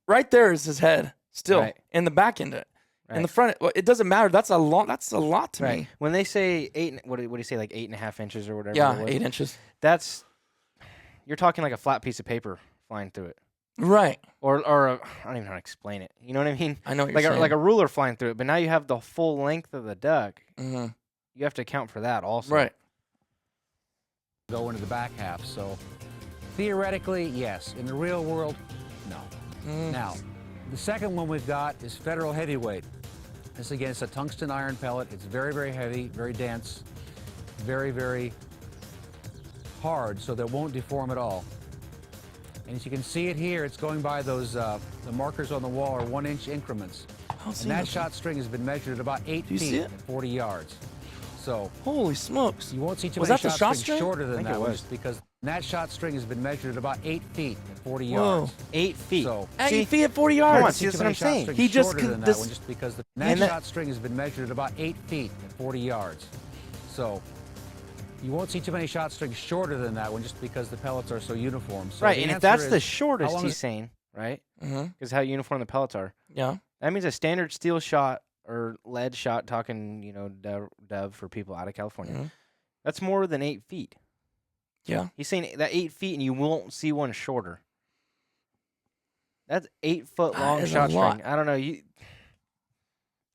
Right there is his head still Right. in the back end of it. In Right. the front, it doesn't matter. That's a lot to Right. me. When they say what do you say, like 8.5 inches or whatever? Yeah, it was, 8 inches. That's you're talking like a flat piece of paper flying through it, Right. or I don't even know how to explain it. You know what I mean? I know what Like you're a, saying. like a ruler flying through it, but now you have the full length of the duck. Mhm. You have to account for that also. Right. go into the back half. So theoretically, yes. In the real world, no. Mm. Now, the second one we've got is Federal Heavyweight. This, again, is a tungsten iron pellet. It's very, very heavy, very dense, very, very hard, so that it won't deform at all. And as you can see it here, it's going by those, the markers on the wall are 1-inch increments. I'll see And that nothing. shot string has been measured at about 8 Do you see feet it? at 40 yards. So Holy smokes. you won't see too Was many that the shot shot strings string? shorter I than think that it one, was. just because that shot string has been measured at about 8 feet at 40 Whoa. yards. 8 feet. So 8 feet at 40 Come on, yards. see, that's what I'm saying. He just shorter could- than that this- one, just because the And that that- shot string has been measured at about 8 feet at 40 yards. So you won't see too many shot strings shorter than that one, just because the pellets are so uniform. So Right, the and if answer that's is, the how shortest long he's is- saying, right? Mm-hmm. Because how uniform the pellets are. Yeah. That means a standard steel shot or lead shot, talking, dove for people out of California. Mhm. That's more than 8 feet. Yeah. He's saying that 8 feet and you won't see one shorter. That's 8 foot That long is a shot lot. string. I don't know. I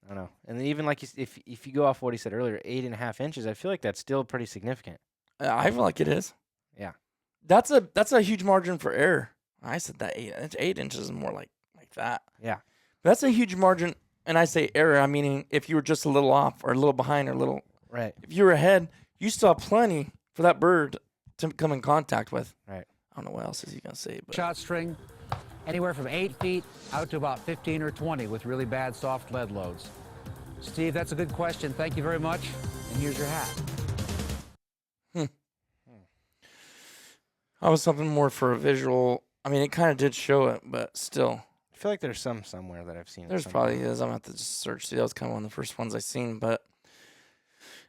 don't know. And then even like if you go off what he said earlier, 8.5 inches, I feel like that's still pretty significant. I feel like it is. Yeah. That's a huge margin for error. I said that 8 inches is more like that. Yeah. That's a huge margin. And I say error, I'm meaning if you were just a little off or a little behind or a little, Right. if you were ahead, you still have plenty for that bird to come in contact with. Right. I don't know what else is he going to say, but shot string anywhere from 8 feet out to about 15 or 20 with really bad soft lead loads. Steve, that's a good question. Thank you very much. And here's your hat. I was something more for a visual. I mean, it kind of did show it, but still, I feel like there's some somewhere that I've seen. it there's somewhere. probably is. I'm going to have to just search. See, that was kind of one of the first ones I seen, but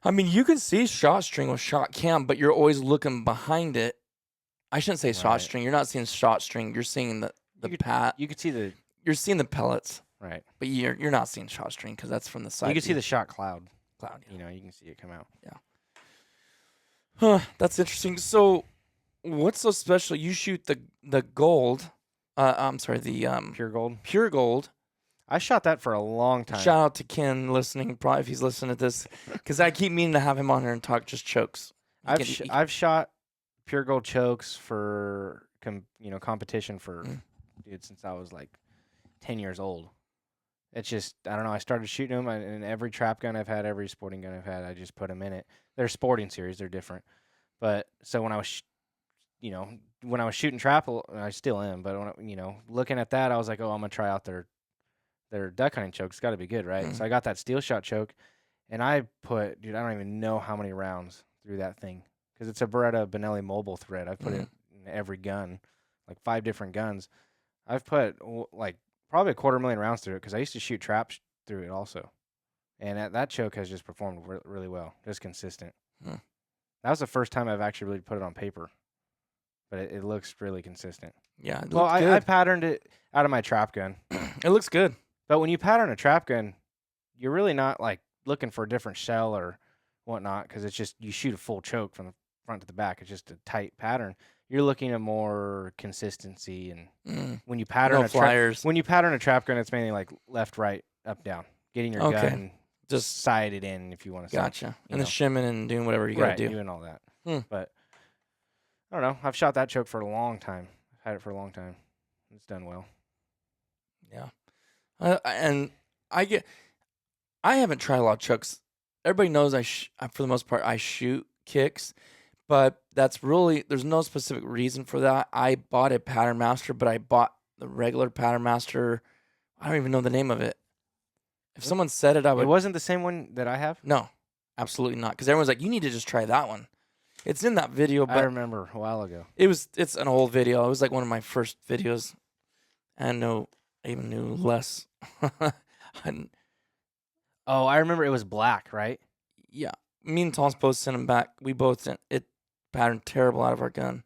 I mean, you can see shot string with shot cam, but you're always looking behind it. I shouldn't say shot Right. string. You're not seeing shot string. You're seeing the You could see the You're seeing the pellets, right. but you're not seeing shot string because that's from the side. You can see view. the shot cloud. cloud. Yeah. You know, you can see it come out. Huh, that's interesting. So, what's so special? You shoot the gold. I'm sorry, the Pure gold. pure gold. I shot that for a long time. Shout out to Ken listening, probably if he's listening to this, because I keep meaning to have him on here and talk just chokes. I've shot pure gold chokes for competition for dude since I was like 10 years old. It's just I don't know. I started shooting them, and every trap gun I've had, every sporting gun I've had, I just put them in it. They're sporting series, they're different. But so when I was, when I was shooting trap, I still am. But when looking at that, I was like, oh, I'm gonna try out their duck hunting choke. It's got to be good, right? So I got that steel shot choke, and I put, I don't even know how many rounds through that thing because it's a Beretta Benelli mobile thread. I've put it in every gun, like 5 different guns. I've put like probably 250,000 rounds through it because I used to shoot traps through it also, and that choke has just performed really well, just consistent. That was the first time I've actually really put it on paper, but it looks really consistent. Yeah. Well, I patterned it out of my trap gun. It looks good. But when you pattern a trap gun, you're really not like looking for a different shell or whatnot because it's just you shoot a full choke from the front to the back. It's just a tight pattern. You're looking at more consistency, and when you pattern No flyers. when you pattern a trap gun, it's mainly like left, right, up, down, getting your gun just sighted in if you want to. Gotcha. And then shimming and doing whatever you gotta do. Doing all that. But I don't know. I've shot that choke for a long time. I've had it for a long time. It's done well. Yeah. And I haven't tried a lot of chokes. Everybody knows for the most part, I shoot kicks, but that's really, there's no specific reason for that. I bought a Pattern Master, but I bought the regular Pattern Master. I don't even know the name of it. If someone said it, I would. It wasn't the same one that I have? No, absolutely not. Because everyone's like, you need to just try that one. It's in that video, but I remember a while ago. it's an old video. It was like one of my first videos. And I even knew less. Oh, I remember it was black, right? Yeah. Me and Tom's both sent him back. We both sent it patterned terrible out of our gun.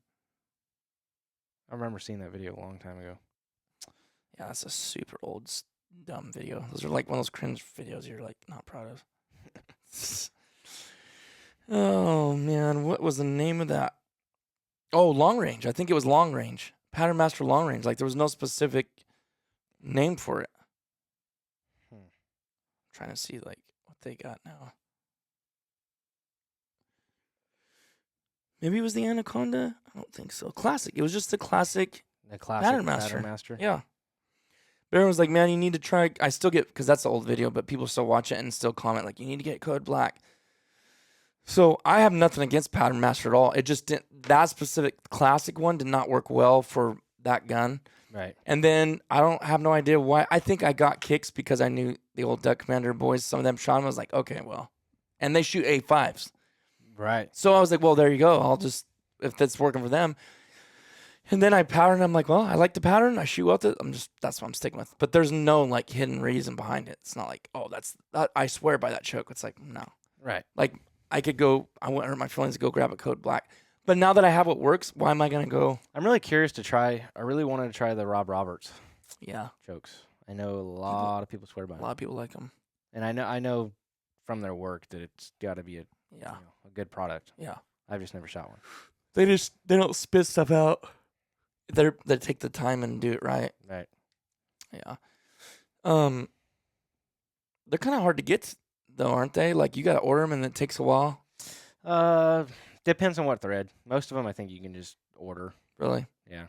I remember seeing that video a long time ago. Yeah, that's a super old, dumb video. Those are like one of those cringe videos you're like not proud of. Oh, man. What was the name of that? Oh, long range. I think it was long range. Pattern Master long range. Like there was no specific name for it. Trying to see like what they got now. Maybe it was the Anaconda. I don't think so. Classic. It was just the classic. The classic Pattern Master. Pattern Master. Yeah. But everyone's like, man, you need to try. I still get, because that's the old video, but people still watch it and still comment like, you need to get Code Black. So I have nothing against Pattern Master at all. It just didn't. That specific classic one did not work well for that gun. Right. And then I don't have no idea why. I think I got kicks because I knew the old Duck Commander boys. Some of them shot them. I was like, okay, well. And they shoot A5s. Right. So I was like, well, there you go. I'll just, if that's working for them. And then I pattern. I'm like, well, I like the pattern. I shoot with it. That's what I'm sticking with. But there's no like hidden reason behind it. It's not like, oh, I swear by that choke. It's like, no. Right. Like I could go, I wouldn't hurt my feelings to go grab a Code Black. But now that I have what works, why am I going to go? I'm really curious to try. I really wanted to try the Rob Roberts chokes. I know a lot of people swear by A them. lot of people like them. And I know from their work that it's got to be a good product. Yeah. I've just never shot one. They don't spit stuff out. They take the time and do it right. Right. Yeah. They're kind of hard to get though, aren't they? Like you got to order them and it takes a while. Depends on what thread. Most of them I think you can just order. Really? Yeah.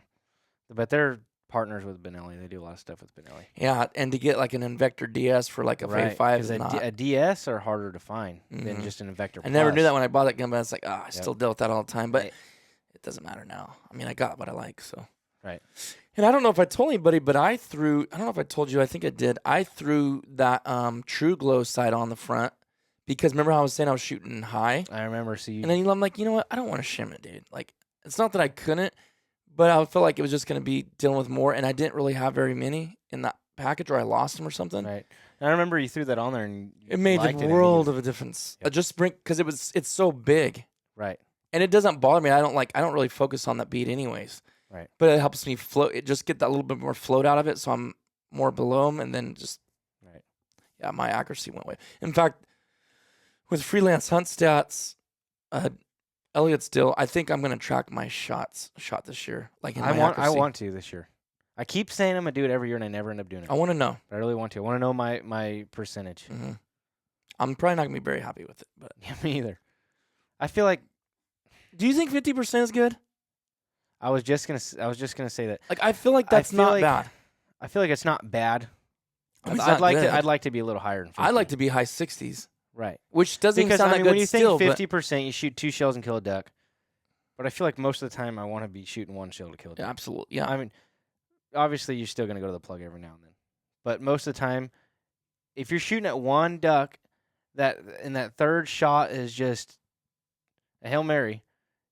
But they're partners with Benelli. They do a lot of stuff with Benelli. Yeah, and to get like an Invector DS for like a Right. 55 is 'Cause not. a DS are harder to find than just an Invector I never knew Plus. that when I bought that gun, but it's like, I Yep. still deal with that all the time. But Right. it doesn't matter now. I mean, I got what I like, so. Right. And I don't know if I told anybody, but I don't know if I told you, I think I did. I threw that True Glow sight on the front because remember how I was saying I was shooting high? I remember And then I'm like, you know what? I don't want to shim it, dude. Like, it's not that I couldn't, but I felt like it was just going to be dealing with more, and I didn't really have very many in that package, or I lost them or something. Right. I remember you threw that on there and It made liked the it world of immediately. a difference. Yep. Just bring because it's so big, Right. and it doesn't bother me. I don't really focus on that bead anyways. Right. But it helps me float. It just get that little bit more float out of it, so I'm more below them, and then just Right. yeah, my accuracy went away. In fact, with freelance hunt stats, Elliot still, I think I'm gonna track my shot this year. Like in my I accuracy. want to this year. I keep saying I'm gonna do it every year, and I never end up doing it. I want to know. But I really want to. I want to know my percentage. Hmm. I'm probably not gonna be very happy with it, but Yeah, me either. I feel like do you think 50% is good? I was just gonna say that. Like I feel like I that's feel not like bad. I feel like it's not bad. I mean, it's I'd not like good. I'd like to be a little higher than 50. I like to be high 60s, right. which doesn't even Because sound I mean, that when good you still. think But 50%, you shoot 2 shells and kill a duck. But I feel like most of the time I want to be shooting 1 shell to kill a yeah, duck. absolutely, yeah. I mean, obviously you're still gonna go to the plug every now and then, but most of the time, if you're shooting at 1 duck, that third shot is just a Hail Mary.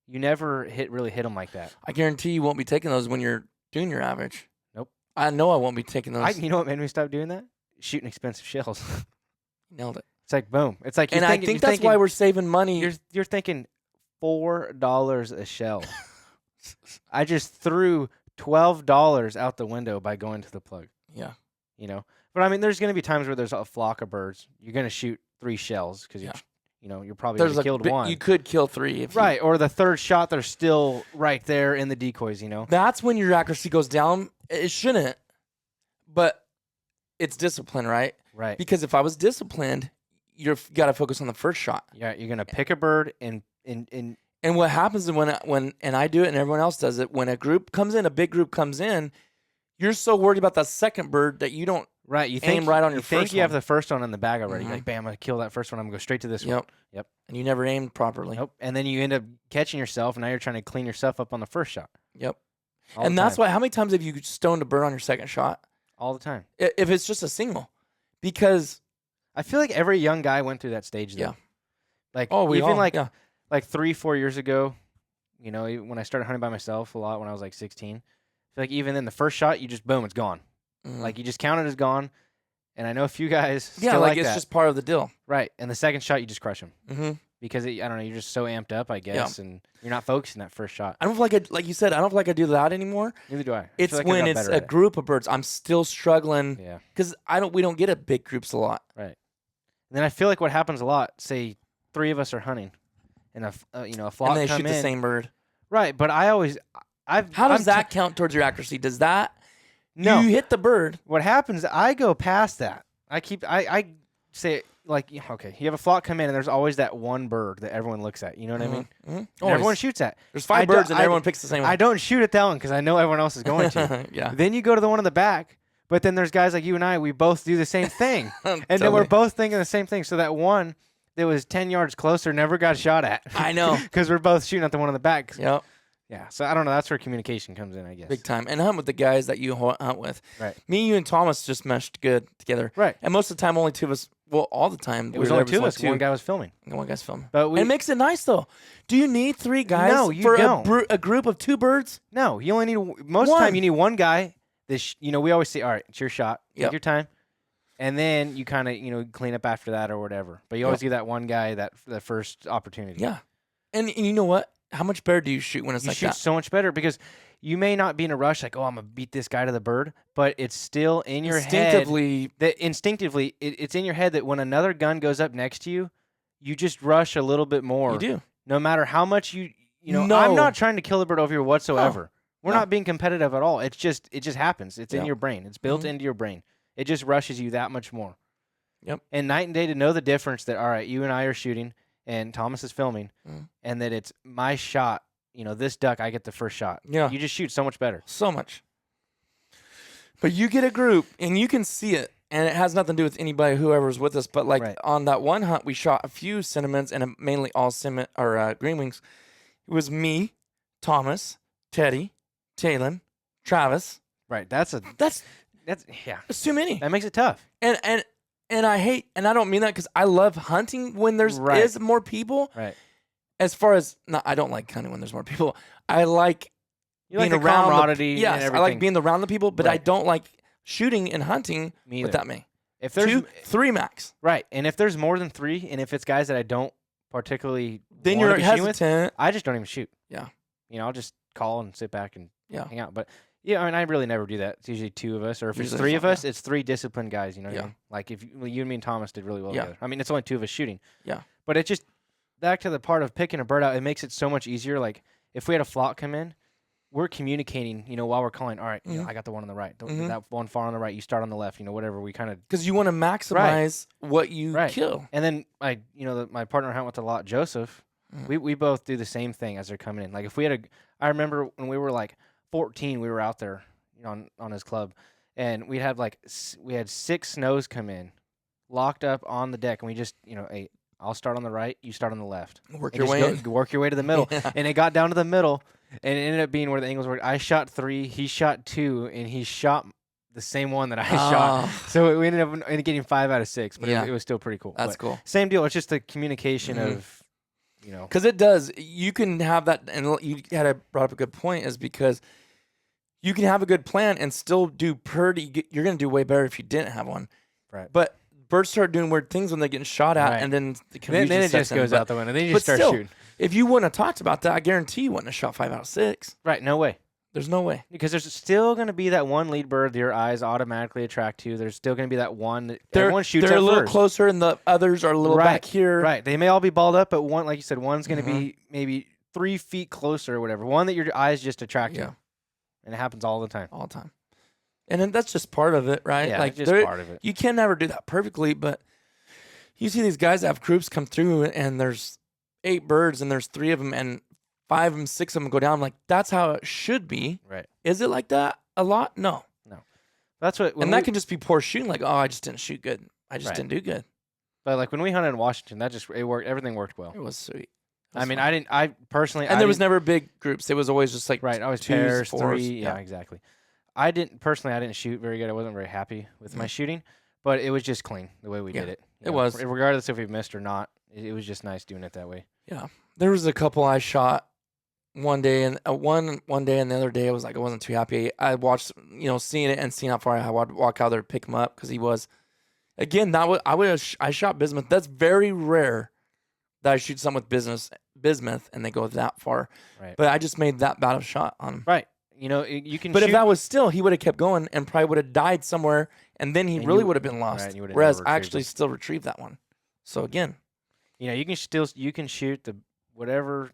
You never really hit them like that. I guarantee you won't be taking those when you're doing your average. Nope. I know I won't be taking those. You know what made me stop doing that? Shooting expensive shells. Nailed it. It's like boom. It's like And I think that's why we're saving money. you're thinking $4 a shell. I just threw $12 out the window by going to the plug. Yeah. You know, but I mean, there's going to be times where there's a flock of birds. You're going to shoot 3 shells because Yeah. you're probably There's already killed one. You could kill 3 if Right, or the third shot, they're still right there in the decoys. That's when your accuracy goes down. It shouldn't, but it's discipline, right? Right. Because if I was disciplined, you've got to focus on the first shot. Yeah, you're going to pick a bird and And what happens is when I do it and everyone else does it, when a group comes in, a big group comes in, you're so worried about that second bird that you don't. right. You aim think right on you your think first you have one. the first one in the bag already. You're Mhm. like, bam, I'm going to kill that first one. I'm going to go straight to this one. Yep. Yep. And you never aimed properly. Nope. And then you end up catching yourself, and now you're trying to clean yourself up on the first shot. Yep. All And the that's time. why. How many times have you stoned a bird on your second shot? All the time. If it's just a single, because I feel like every young guy went through that stage, though. Yeah. Like, we even all, like yeah. like 3-4 years ago, when I started hunting by myself a lot when I was like 16, I feel like even then the first shot, you just boom, it's gone. Mhm. Like you just count it as gone. And I know a few guys yeah, still like like it's that. just part of the deal. Right. And the second shot, you just crush them Mm-hmm. because I don't know, you're just so amped up, I guess, and you're not focusing that first shot. I don't feel like like you said, I don't feel like I do that anymore. Neither do I. I It's feel like I when got it's better a at it. group of birds. I'm still struggling Yeah. because we don't get a big groups a lot. Right. And then I feel like what happens a lot, say 3 of us are hunting, and a flock And they come shoot in. the same bird. Right. But I always, How does that count towards your accuracy? Does that No. you hit the bird? What happens? I go past that. I say like, okay, you have a flock come in, and there's always that one bird that everyone looks at. You know what I mean? Mhm. And Always. everyone shoots at. There's 5 I do- birds and I- everyone picks the same one. I don't shoot at that one because I know everyone else is going to. Yeah. Then you go to the one in the back, but then there's guys like you and I. We both do the same thing, and then we're Totally. both thinking the same thing. So that one that was 10 yards closer never got shot at. I know. Because we're both shooting at the one in the back. Yep. Yeah. So I don't know. That's where communication comes in, I guess. Big time. And hunt with the guys that you hunt with. Right. Me, you, and Thomas just meshed good together. Right. And most of the time, only 2 of us. Well, all the time. It was there only 2 of us. 2. One guy was filming. And one guy's filming. But And it makes it nice though. Do you need 3 guys No, you for don't. a group of 2 birds? No, you only need most of the time One. you need one guy. We always say, all right, it's your shot. Take Yep. your time, and then you kind of clean up after that or whatever. But you always give that one guy that first opportunity. Yeah. And you know what? How much better do you shoot when it's You like shoot that? so much better because you may not be in a rush like, oh, I'm gonna beat this guy to the bird, but it's still in your Instinctively, head. That instinctively, it's in your head that when another gun goes up next to you, you just rush a little bit more. you do. No matter how much you know. No. I'm not trying to kill the bird over here whatsoever. We're No. not being competitive at all. It just happens. It's in Yeah. your brain. It's built Mhm. into your brain. It just rushes you that much more. Yep. And night and day to know the difference that, all right, you and I are shooting and Thomas is filming Mhm. and that it's my shot. This duck, I get the first shot. Yeah. You just shoot so much better. So much. But you get a group and you can see it. And it has nothing to do with anybody, whoever's with us. But like Right. on that one hunt, we shot a few cinnamons and mainly all green wings. It was me, Thomas, Teddy, Talon, Travis. Right. That's yeah. It's too many. That makes it tough. And I hate, and I don't mean that because I love hunting when there's Right. is more people. Right. As far as, no, I don't like hunting when there's more people. I like You like being the around camaraderie yes, and I everything. like being around the people, but I Right. don't like shooting and hunting Me with either. that many. If there's 2, 3 max. right, and if there's more than 3, and if it's guys that I don't particularly Then wanna you're be shooting with, hesitant. I just don't even shoot. Yeah. I'll just call and sit back and Yeah. hang out. But yeah, I mean, I really never do that. It's usually 2 of us, or if it's Usually 3 of so, us, it's 3 disciplined guys. You know what I Yeah. mean? Like if you and me and Thomas did really well Yeah. together. I mean, it's only 2 of us shooting. Yeah. But it just back to the part of picking a bird out. It makes it so much easier. Like if we had a flock come in, we're communicating. While we're calling. All right, I got the one on the right. That one far on the right. You start on the left. Whatever. We kind of. Because you want to maximize what you kill. And then my partner I hunt with a lot, Joseph. We both do the same thing as they're coming in. Like if we had I remember when we were like 14, we were out there, on his club, and we had 6 snows come in, locked up on the deck, and we just hey, I'll start on the right, you start on the left. Work And your just way in. work your way to the middle. Yeah. And it got down to the middle, and it ended up being where the angles were. I shot 3, he shot 2, and he shot the same one that I shot. So we ended up getting 5 out of 6, but Yeah. it was still pretty cool. That's But cool. same deal. It's just the communication of, Because it does. You can have that, and you had brought up a good point, is because you can have a good plan and still do pretty. You're going to do way better if you didn't have one. Right. But birds start doing weird things when they're getting shot at, Right. and then the confusion then it sets just in. goes But- out the window. Then you but just start still, shooting. If you wouldn't have talked about that, I guarantee you wouldn't have shot 5 out of 6. Right. No way. There's no way. Because there's still going to be that one lead bird that your eyes automatically attract to. There's still going to be that one that everyone shoots They're at a little first. closer, and the others are a little back here. Right. They may all be balled up, but one, like you said, one's going to be maybe 3 feet closer or whatever. One that your eyes just attract Yeah. to. And it happens all the time. All the time. And then that's just part of it, right? Yeah, like it's just part of it. You can never do that perfectly, but you see these guys that have groups come through, and there's 8 birds, and there's 3 of them, and 5 of them, 6 of them go down. I'm like, that's how it should be. Right. Is it like that a lot? No. That's what. And that can just be poor shooting. Like, oh, I just didn't shoot good. I just Right. didn't do good. But like when we hunted in Washington, it worked. Everything worked well. It was sweet. I mean, I personally. And there was never big groups. It was always just like Right. I was 2s, pairs, 4s. 3. Yeah, exactly. I didn't shoot very good. I wasn't very happy with my shooting, but it was just clean the way we Yeah, did it. it was. Regardless if we missed or not, it was just nice doing it that way. Yeah. There was a couple I shot one day, and one day, and the other day I was like, I wasn't too happy. I watched, seeing it and seeing how far I would walk out there to pick him up, because he was, again, I shot bismuth. That's very rare that I shoot something with bismuth and they go that far. Right. But I just made that bad of a shot on him. Right. You can. But shoot, if that was still, he would have kept going and probably would have died somewhere, and then he And really you- would have been lost. right, you would have Whereas never I retrieved actually it. still retrieved that one. So again, you can shoot whatever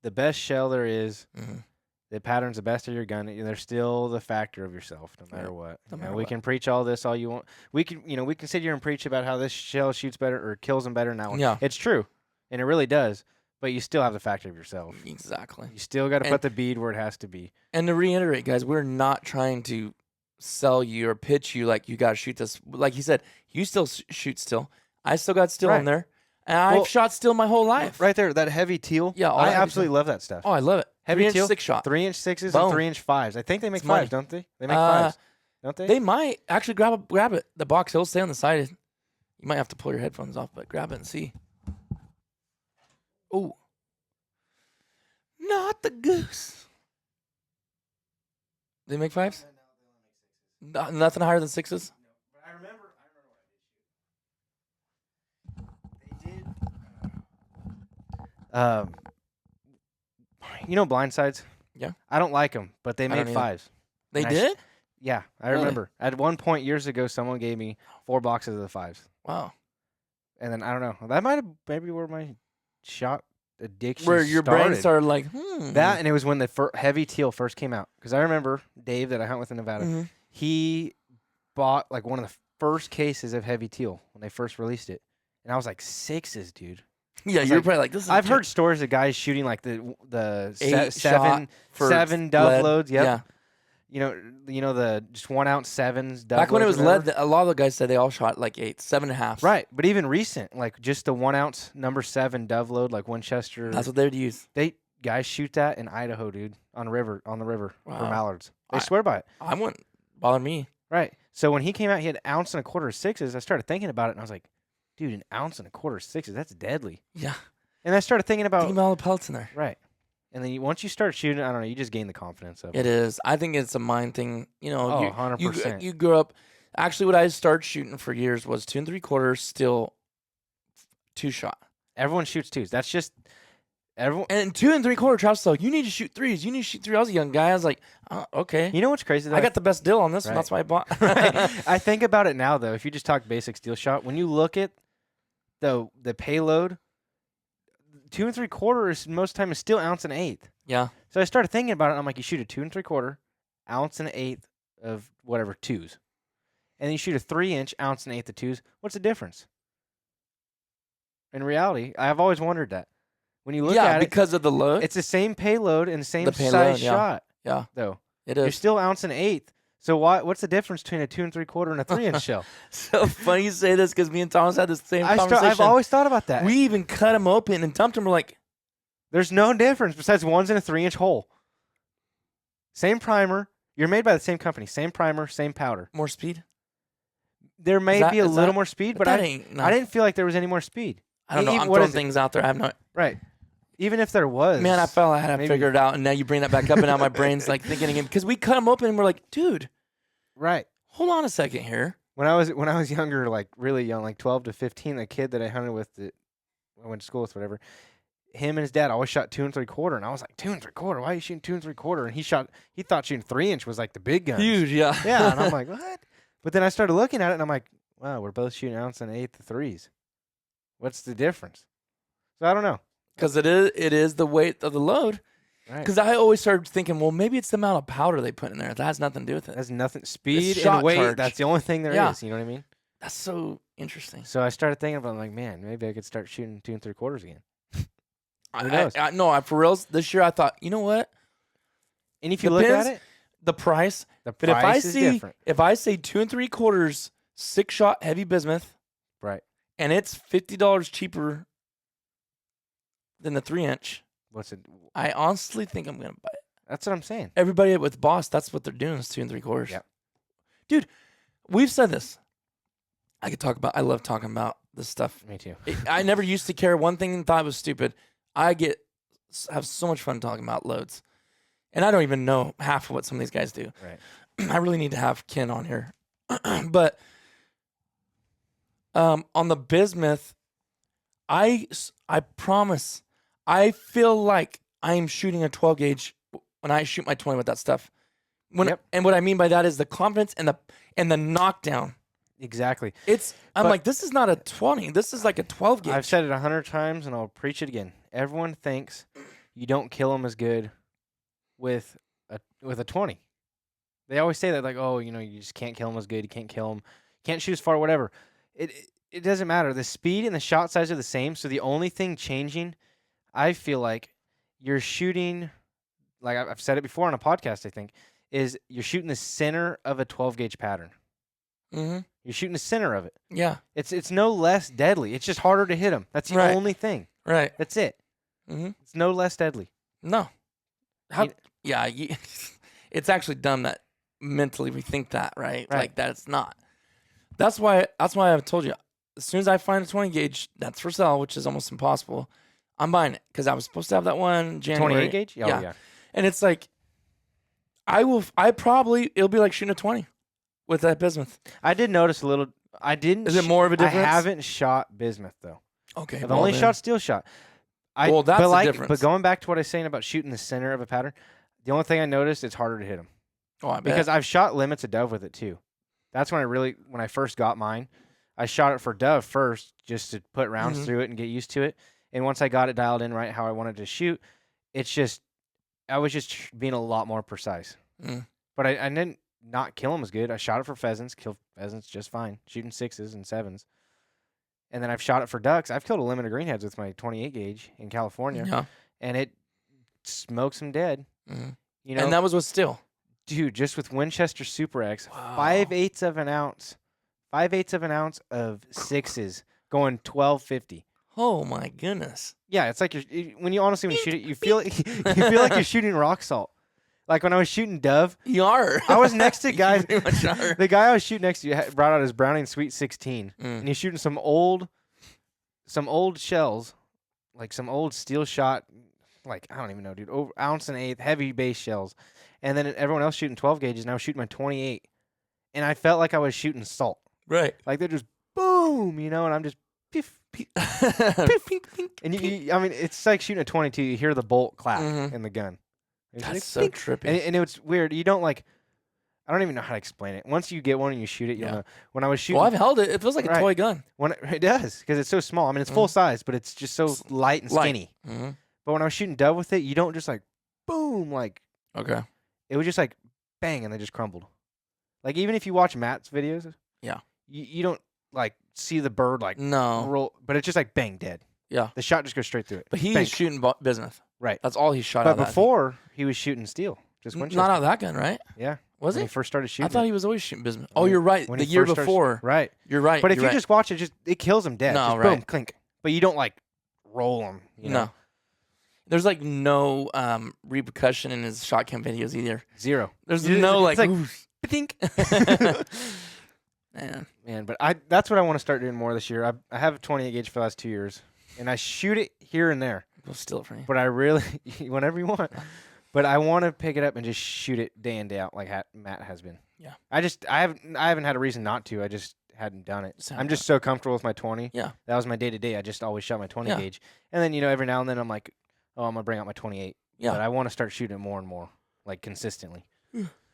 the best shell there is. mhm. The pattern's the best of your gun. There's still the factor of yourself, no matter Yeah, what. no You know, matter we what. can preach all this all you want. We can sit here and preach about how this shell shoots better or kills them better than that one. Yeah. It's true, and it really does. But you still have the factor of yourself. Exactly. You still got to And- put the bead where it has to be. And to reiterate, guys, we're not trying to sell you or pitch you like you got to shoot this. Like he said, you still shoot still. I still got still Right. in there. And Well, I've shot still my whole life. Right there, that heavy teal. Yeah, all I that heavy absolutely teal. love that stuff. Oh, I love it. Heavy 3-inch teal, 6-shot. 3-inch 6s Boom. and 3-inch 5s. I think they make It's money. 5s, don't they? They make Uh, 5s, don't they? They might actually grab it. The box, it'll stay on the side. You might have to pull your headphones off, but grab it and see. Ooh. Not the goose. They make 5s? Nothing higher than 6s? I remember what I did. They did. Blindsides. Yeah. I don't like them, but they I don't made either. 5s. They And did? Yeah, I Really? remember. At one point years ago, someone gave me 4 boxes of the 5s, Wow. and then I don't know. That might have maybe where my shot addiction Where your brain started like, That, and it was when the heavy teal first came out. Because I remember Dave that I hunt with in Nevada. Mhm. He bought like one of the first cases of heavy teal when they first released it, and I was like 6s, dude. Yeah, It's you're like- probably like, this is I've heard stories of guys shooting like the 8 seven shot for seven dove lead. loads. Yep. Yeah. You know the just 1 ounce 7s. Dove Back when it loads was or whatever. lead, a lot of the guys said they all shot like 8, 7.5. Right, but even recent, like just the 1 ounce number 7 dove load, like Winchester. That's what they would use. Guys shoot that in Idaho, dude, on the river for Wow. mallards. They I- swear by it. I wouldn't bother me. Right. So when he came out, he had 1.25 ounces of 6s. I started thinking about it, and I was like, dude, 1.25 ounces of 6s, that's deadly. Yeah. And I started thinking about Think about all the pellets in there. right. And then once you start shooting, I don't know, you just gain the confidence of it. It is. I think it's a mind thing. Oh, 100%. You grew up. Actually, what I started shooting for years was 2 3/4 steel 2-shot. Everyone shoots twos. That's just everyone. And 2 3/4 Travis was like, you need to shoot threes. You need to shoot three. I was a young guy. I was like, okay. You know what's crazy? Though? I got the best deal on this one. Right. That's why I bought. I think about it now, though. If you just talk basic steel shot, when you look at the payload, 2 3/4 is most time is still 1 1/8 ounce. Yeah. So I started thinking about it. And I'm like, you shoot a 2 3/4 1 1/8 ounce of whatever twos, and then you shoot a 3-inch 1 1/8 ounce of twos. What's the difference? In reality, I've always wondered that. When you look at it, because of the load. it's the same payload and the same payload, size yeah. shot, Yeah, though. it You're is. still 1 1/8 ounce. So what's the difference between a 2 3/4 and a 3-inch shell? So funny you say this because me and Thomas had the same conversation. I've always thought about that. We even cut them open and dumped them. We're like, There's no difference besides one's in a 3-inch hole. Same primer. You're made by the same company. Same primer, same powder. more speed. There may that- be a is little that- more speed, but that I ain't. No. I didn't feel like there was any more speed. I don't know. even- I'm what throwing is it? things out there. I have no. Right. Even if there was. Man, I felt I had to maybe- figure it out, and now you bring that back up, and now my brain's like thinking again because we cut them open and we're like, dude, Right. hold on a second here. When I was younger, like really young, like 12 to 15, a kid that I hunted with, that I went to school with, whatever, him and his dad always shot 2 3/4, and I was like, 2 3/4? Why are you shooting 2 3/4? And he thought shooting 3-inch was like the big guns. Huge, yeah. Yeah, and I'm like, what? But then I started looking at it, and I'm like, wow, we're both shooting 1 1/8 ounce of threes. What's the difference? So I don't know. Because it is the weight of the load. Right. Because I always started thinking, well, maybe it's the amount of powder they put in there. That has nothing to do with it. That's nothing. Speed shot and weight. charge. That's the only thing there is. Yeah. You know what I mean? That's so interesting. So I started thinking about, like, man, maybe I could start shooting 2 3/4 again. Who I knows? no, for reals, this year I thought, you know what? And if you look at Depends. it, The price. the But if I price is see different. if I say 2 3/4 6-shot heavy bismuth, Right. and it's $50 cheaper than the 3-inch, What's it? I honestly think I'm gonna buy it. That's what I'm saying. Everybody with Boss, that's what they're doing is 2 3/4. Yep. Dude, we've said this. I love talking about this stuff. Me too. I never used to care one thing and thought it was stupid. I have so much fun talking about loads. And I don't even know half of what some of these guys do. Right. I really need to have Ken on here. But on the bismuth, I promise, I feel like I am shooting a 12 gauge when I shoot my 20 with that stuff. Yep. And what I mean by that is the confidence and the knockdown. Exactly. I'm But- like, this is not a 20. This is like a 12 gauge. I've said it 100 times, and I'll preach it again. Everyone thinks you don't kill them as good with a 20. They always say that, like, oh, you just can't kill them as good. You can't kill them. Can't shoot as far, whatever. It doesn't matter. The speed and the shot size are the same. So the only thing changing, I feel like, you're shooting, like I've said it before on a podcast, I think, is you're shooting the center of a 12 gauge pattern. Mm-hmm. You're shooting the center of it. Yeah. It's no less deadly. It's just harder to hit them. That's the Right. only thing. Right. That's it. Mm-hmm. It's no less deadly. No. It's actually dumb that mentally we think that, right? Right. Like that it's not. That's why I've told you, as soon as I find a 20 gauge that's for sale, which is almost impossible, I'm buying it because I was supposed to have that one in January. 28 gauge? Oh, Yeah. yeah. And it's like, it'll be like shooting a 20 with that bismuth. I did notice a little. I didn't. Is it more of a difference? I haven't shot bismuth though. Okay. I've only shot steel shot. Well, that's but the like, difference. But going back to what I was saying about shooting the center of a pattern, the only thing I noticed, it's harder to hit them. Oh, I bet. Because I've shot limits of dove with it too. That's when I first got mine, I shot it for dove first just to put rounds Mhm. through it and get used to it. And once I got it dialed in right how I wanted to shoot, I was just being a lot more precise. Mm. But I didn't not kill them as good. I shot it for pheasants, killed pheasants just fine, shooting 6s and 7s. And then I've shot it for ducks. I've killed a limit of greenheads with my 28 gauge in California, Yeah. and it smokes them dead. Mhm. And that was with steel. dude, just with Winchester Super X, Wow. 5/8 of an ounce of 6s going 1250. Oh my goodness. Yeah, it's like when you shoot it, you feel like you're shooting rock salt. Like when I was shooting dove, You are. I was next to You guys. pretty much are. The guy I was shooting next to brought out his Browning Sweet 16, Mm. and he's shooting some old shells, like some old steel shot, like I don't even know, dude, over 1 1/8 ounce heavy base shells, and then everyone else shooting 12 gauges, and I was shooting my 28, and I felt like I was shooting salt. Right. Like they're just boom, and I'm just piff, piff, piff, piff. And I mean, it's like shooting a 22. You hear the bolt clap in the gun. It's That's like, so pink. trippy. And it's weird. You don't like. I don't even know how to explain it. Once you get one and you shoot it, you'll know. When I was shooting, Well, I've held it. It feels like a toy gun. it does because it's so small. I mean, it's full size, but it's just so light and skinny. Mm-hmm. But when I was shooting dove with it, you don't just like boom, like Okay. it was just like bang, and they just crumbled. Like even if you watch Matt's videos, Yeah. you don't like see the bird like No. roll, but it's just like bang, dead. Yeah. The shot just goes straight through it. But he's Bang. shooting bismuth. Right. That's all he shot But out of before he was shooting steel, just that. Winchester. Not out of that gun, right? Yeah. Was when it? he first started shooting. I thought it. he was always shooting bismuth. Oh, When- you're right. when The he year first started- before. Right. You're right. But if you're you right. just watch it, it kills him dead. No, just right. boom, clink. But you don't like roll him. You know? No. There's like no repercussion in his shot cam videos either. Zero. There's It's no like, like, oof. Think. man. Man, but that's what I want to start doing more this year. I have a 28 gauge for the last 2 years, and I shoot it here and there. We'll steal it from you. But I really, whenever you want. But I want to pick it up and just shoot it day in day out like Matt has been. Yeah. I haven't had a reason not to. I just hadn't done it. Sound I'm just so comfortable with my 20. Yeah. That was my day to day. I just always shot my 20 Yeah. gauge, and then every now and then I'm like, oh, I'm gonna bring out my 28. Yeah. But I want to start shooting it more and more, like consistently.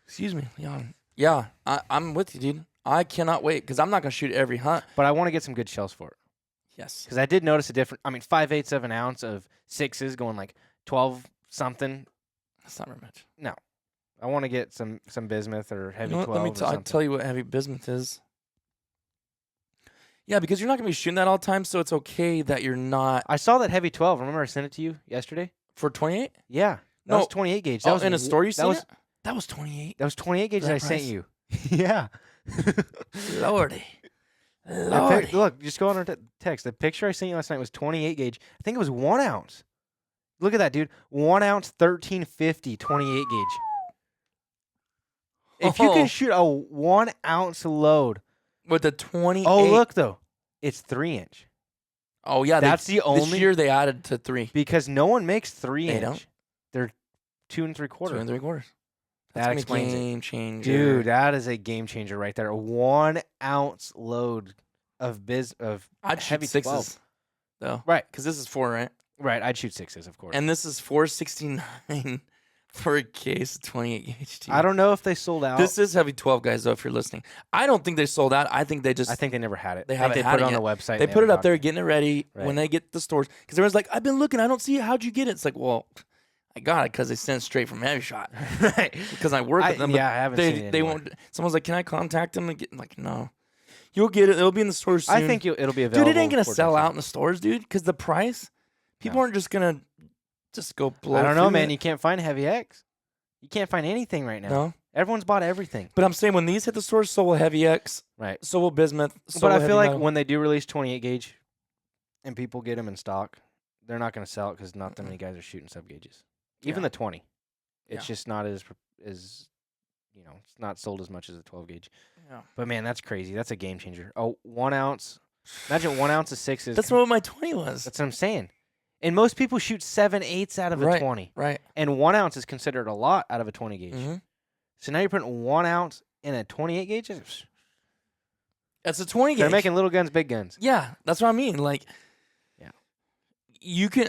Excuse me. Yeah. Yeah. I'm with you, dude. I cannot wait because I'm not gonna shoot every hunt. But I want to get some good shells for it. Yes. Because I did notice a difference. I mean, 5/8 of an ounce of sixes going like 12 something. That's not very much. I want to get some bismuth or heavy You know what? 12 Let me or something. I'll tell you what heavy bismuth is. Yeah, because you're not gonna be shooting that all the time, so it's okay that you're not I saw that heavy 12. Remember I sent it to you yesterday? for 28. Yeah. That No. was 28 gauge. That Oh, was in a story you that seen was it? That was 28. that was 28 gauge that I That sent price? you. Yeah. Lordy. Look, just go on our text. The picture I sent you last night was 28 gauge. I think it was 1 ounce. Look at that, dude. 1 ounce, 1350, 28 gauge. If you Oh. can shoot a 1 ounce load. With the 28. Oh, look, though. It's 3-inch. Oh, yeah. That's the This only. year they added to 3. Because no one makes 3-inch. They don't. They're 2 3/4. 2 3/4. That That's explains a it. game changer. Dude, that is a game changer right there. A 1 ounce load of I'd shoot heavy 6s, 12. though. Right. Because this is 4, right? Right, I'd shoot 6s, of course. And this is 469 for a case of 28 gauge. Dude. I don't know if they sold out. This is heavy 12, guys, though, if you're listening. I don't think they sold out. I think they just I think they never had it. They I haven't think they had put it it on the yet. website. they and put it haven't up there, talked- getting it ready Right. when they get the stores. Because everyone's like, I've been looking. I don't see it. How'd you get it? It's like, well, I got it because they sent it straight from Heavy Shot. Right. Because I work with them. but Yeah, I haven't seen it They anywhere. won't. Someone's like, can I contact them? And get, like, no. You'll get it. It'll be in the stores soon. I think it'll be available. Dude, it ain't going to for sell Texas. out in the stores, dude, because the price. People No. aren't just going to just go blow I don't know, through man. it. You can't find Heavy X. You can't find anything right now. No. Everyone's bought everything. But I'm saying when these hit the stores, so will Heavy X, Right. so will Bismuth. So But will I Heavy feel like Metal. when they do release 28 gauge and people get them in stock, they're not going to sell it because not that many guys are shooting sub gauges. Even Yeah. the 20. It's Yeah. just not as it's not sold as much as the 12 gauge. Yeah. But man, that's crazy. That's a game changer. Oh, 1 ounce. Imagine 1 ounce of sixes. That's what my 20 was. That's what I'm saying. And most people shoot 7/8 out of a Right. 20. Right. And 1 ounce is considered a lot out of a 20 gauge. Mm-hmm. So now you're putting 1 ounce in a 28 gauge? That's a 20 They're gauge. making little guns, big guns. Yeah, that's what I mean. Like, Yeah.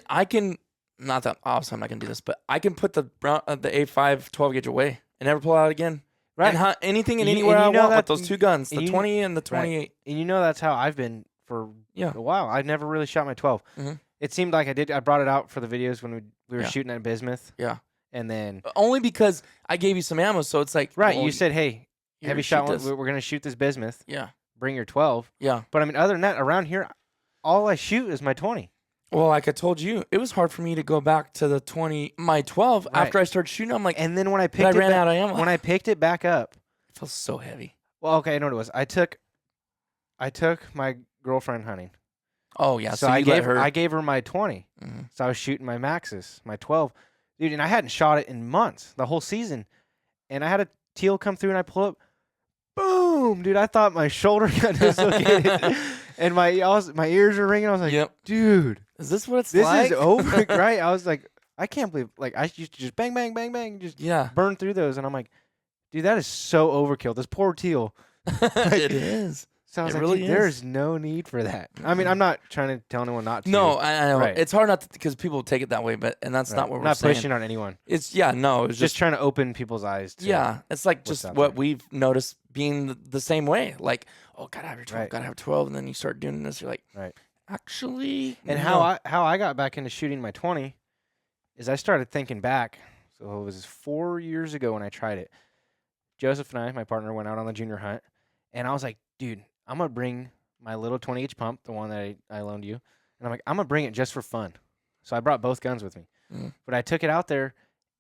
I can, not that, obviously I'm not going to do this, but I can put the A5 12 gauge away and never pull it out again. Right. And anything and And you- anywhere and I you know want with that- those two guns, and the you- 20 and the 28. And you know that's how I've been for Yeah. a while. I never really shot my 12. Mhm. It seemed like I brought it out for the videos when we were Yeah. shooting at Bismuth. Yeah. And then, Only because I gave you some ammo, so it's like. right, well, you said, hey, you're heavy gonna shot shoot one, this. we're going to shoot this Bismuth. Yeah. Bring your 12. Yeah. But I mean, other than that, around here, all I shoot is my 20. Well, like I told you, it was hard for me to go back to the 20, my 12 Right. after I started shooting. I'm like, And then when I but picked I it ran back, out of ammo. when I picked it back up, It feels so heavy. well, okay, I know what it was. I took my girlfriend hunting. Oh, yeah. so So, I you let gave her. I gave her my 20. Mhm. So I was shooting my Maxis, my 12. Dude, and I hadn't shot it in months, the whole season. And I had a teal come through and I pull up. Boom! Dude, I thought my shoulder got dislocated. And my ears are ringing. I was like, Yep. dude, Is this what it's this like? is over, right? I was like, I can't believe, like, I used to just bang, bang, bang, bang, just Yeah. burn through those. And I'm like, dude, that is so overkill. This poor teal. It is. So I was It like, really dude, is. there's no need for that. I mean, I'm not trying to tell anyone not to. No, I know. Right. It's hard not to because people take it that way, but and that's Right. not what I'm we're not saying. pushing on anyone. It's no, it's Just trying to open people's eyes. To yeah. It's like what's just out what there. we've noticed being the same way. Like, oh, gotta have your 12, Right. gotta have 12, and then you start doing this. You're like, Right. actually, And no. how I got back into shooting my 20 is I started thinking back. So it was 4 years ago when I tried it. Joseph and I, my partner, went out on the junior hunt, and I was like, dude, I'm gonna bring my little 20-gauge pump, the one that I loaned you, and I'm like, I'm gonna bring it just for fun. So I brought both guns with me, but I took it out there,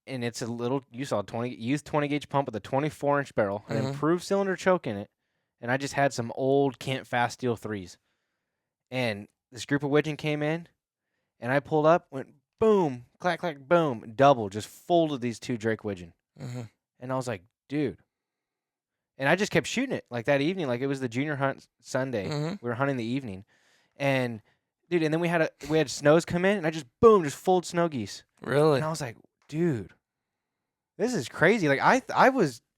and it's a little you saw 20-gauge pump with a 24-inch barrel, an improved cylinder choke in it, and I just had some old Kent Fast Steel 3s, and this group of widgeon came in, and I pulled up, went boom, clack, clack, boom, double, just folded these 2 Drake widgeon. And I was like, dude. And I just kept shooting it like that evening. Like it was the junior hunt Sunday. We were hunting the evening. And dude, and then we had snows come in and I just boom, just fold snow geese. Really? And I was like, dude, this is crazy. Like I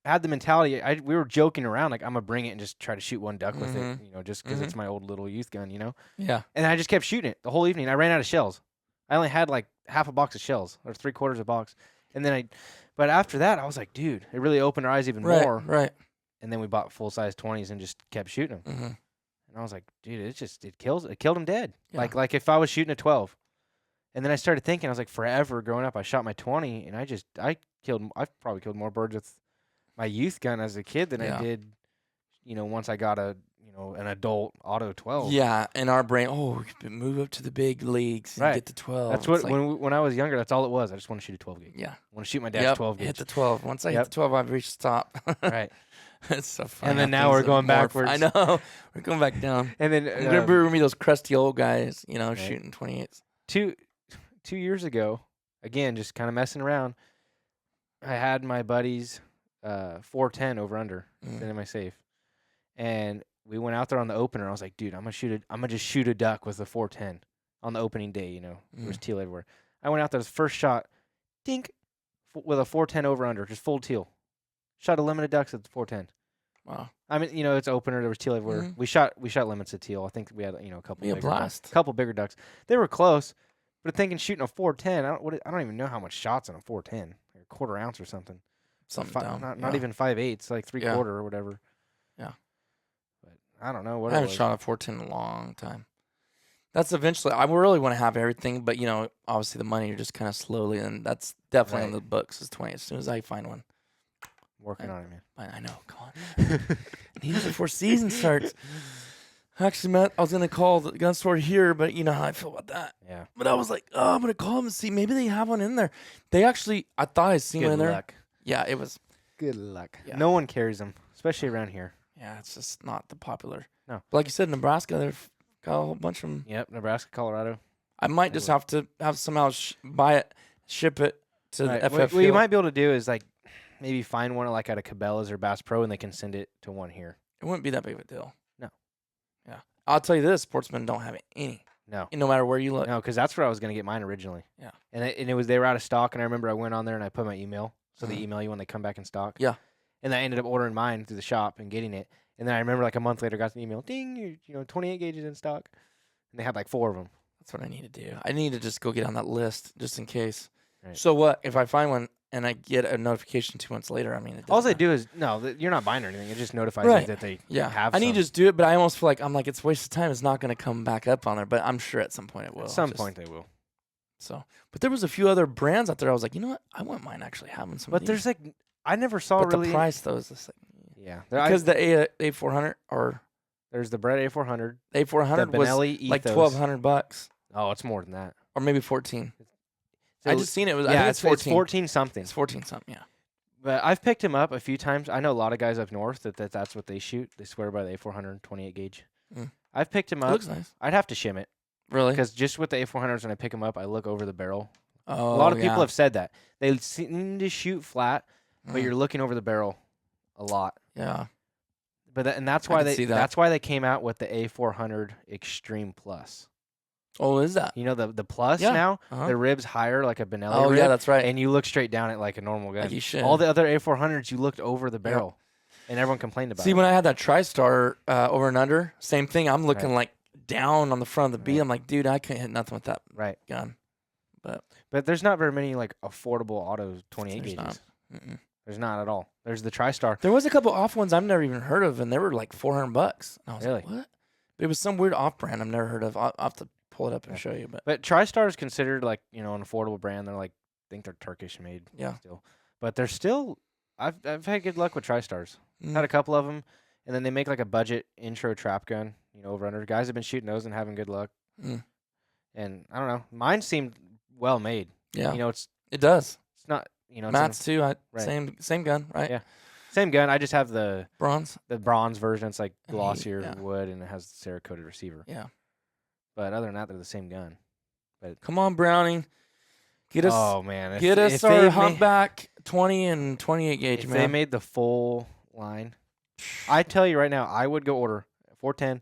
had the mentality, we were joking around, like I'm gonna bring it and just try to shoot one duck with it, just because it's my old little youth gun, Yeah. And I just kept shooting it the whole evening. I ran out of shells. I only had like half a box of shells or 3/4 of a box. And then but after that, I was like, dude, it really opened our eyes even more. Right. And then we bought full-size 20s and just kept shooting them. And I was like, dude, it killed them dead. Yeah. Like if I was shooting a 12. And then I started thinking, I was like, forever growing up, I shot my 20, and I've probably killed more birds with my youth gun as a kid than I did, once I got an adult auto 12. Yeah, in our brain, we could move up to the big leagues and Right. get to 12. That's It's what like, when I was younger, that's all it was. I just want to shoot a 12 gauge. yeah. I want to shoot my dad's 12 hit gauge. the 12. Once I hit the 12, I've reached stop. Right. It's so funny. And then how now we're things going morph. backwards. I know. We're going back down. And then We're gonna be those crusty old guys, shooting 28s. 2 years ago, again, just kind of messing around, I had my buddy's 410 over under sitting in my safe, and we went out there on the opener. I was like, dude, I'm gonna just shoot a duck with the 410 on the opening day. There was teal everywhere. I went out there, the first shot, dink, with a 410 over under, just full teal. Shot a limited ducks at the 410. Wow. I mean, it's opener. There was teal everywhere. We shot limits of teal. I think we had a couple. Be a bigger blast. ducks, couple bigger ducks. They were close, but thinking shooting a 410. I don't even know how much shots on a 410. Like a 1/4 ounce or something. Something down. Not even 5/8, like 3/4 or whatever. Yeah. But I don't know what I it haven't was. shot a 410 in a long time. That's eventually. I really want to have everything, but obviously the money, you're just kind of slowly, and that's definitely on the books is 20. As soon as I find one, Working on it, man. I know. Come on, need it before season starts. Actually, Matt, I was gonna call the gun store here, but you know how I feel about that. Yeah. But I was like, I'm gonna call them and see. Maybe they have one in there. They actually, I thought I seen one in Good there. luck. Yeah, it was. Good luck. Yeah. No one carries them, especially around here. Yeah, it's just not the popular. No. But like you said, Nebraska, they've got a whole bunch of them. Yep. Nebraska, Colorado. I might just have to have somehow buy it, ship it to Right. the FF. What you might be able to do is like maybe find one like at a Cabela's or Bass Pro, and they can send it to one here. It wouldn't be that big of a deal. No. Yeah. I'll tell you this: sportsmen don't have any. No. No matter where you look. No, because that's where I was going to get mine originally. Yeah. And they were out of stock, and I remember I went on there and I put my email, so they email you when they come back in stock. Yeah. And I ended up ordering mine through the shop and getting it. And then I remember like a month later, got an email, ding, 28 gauges in stock, and they had like 4 of them. That's what I need to do. I need to just go get on that list just in case. Right. So what if I find one and I get a notification 2 months later? I mean, All they do is you're not buying or anything. It just notifies Right. you that they Yeah, have. I need to some. just do it, but I almost feel like it's a waste of time. It's not going to come back up on there, but I'm sure at some point it will. At some Just- point they will. So, but there was a few other brands out there. I was like, you know what? I wouldn't mind actually having some. But of there's these. like I never saw but really. the price though is just like Yeah. because the A400 or There's the Brett A400. the A400 the was Benelli like Ethos. $1,200 Oh, it's more than that. or maybe 14. So I just seen it was. yeah, I think it's 14. 14 something. It's 14 something. Yeah. But I've picked him up a few times. I know a lot of guys up north that's what they shoot. They swear by the A400 28 gauge. Mm. I've picked him It up. looks nice. I'd have to shim it Really? because just with the A400s, when I pick them up, I look over the barrel. Oh, A lot of people yeah. have said that they seem to shoot flat, but Mm. you're looking over the barrel a lot. Yeah. But and that's I why can see that. that's why they came out with the A400 Extreme Plus. Oh, is that? You know the plus Yeah. now, Uh-huh. the rib's higher like a Benelli Oh, rib. yeah, that's right. And you look straight down it like a normal gun. Like you should. All the other A400s, you looked over the barrel, and everyone complained about See, it. when I had that TriStar over and under, same thing. I'm looking like down on the front of the bead. Right. I'm like, dude, I can't hit nothing with that Right. gun. But there's not very many like affordable auto 28 There's gauges. not. Mm-mm. There's not at all. There's the TriStar. There was a couple off ones I've never even heard of, and they were like $400. And I was like, Really? what? But it was some weird off brand I've never heard of. I'll have to pull it up and Yeah. show you. But TriStar is considered like an affordable brand. They're like think they're Turkish made. Yeah. Still, but they're still. I've had good luck with TriStars. mm, Had a couple of them, and then they make like a budget intro trap gun. Over under. Guys have been shooting those and having good luck. Mm. And I don't know. Mine seemed well made. yeah, It's it does. not. It's Matt's too. Right. Same gun, right? Yeah. Same gun. I just have the Bronze. bronze version. It's like And glossier yeah. wood, and it has the Cerakoted receiver. Yeah. But other than that, they're the same gun. Come on, Browning. Get us, Oh man, if- get us if our they humpback 20 and 28 gauge, If man. they made the full line, I tell you right now, I would go order a 410,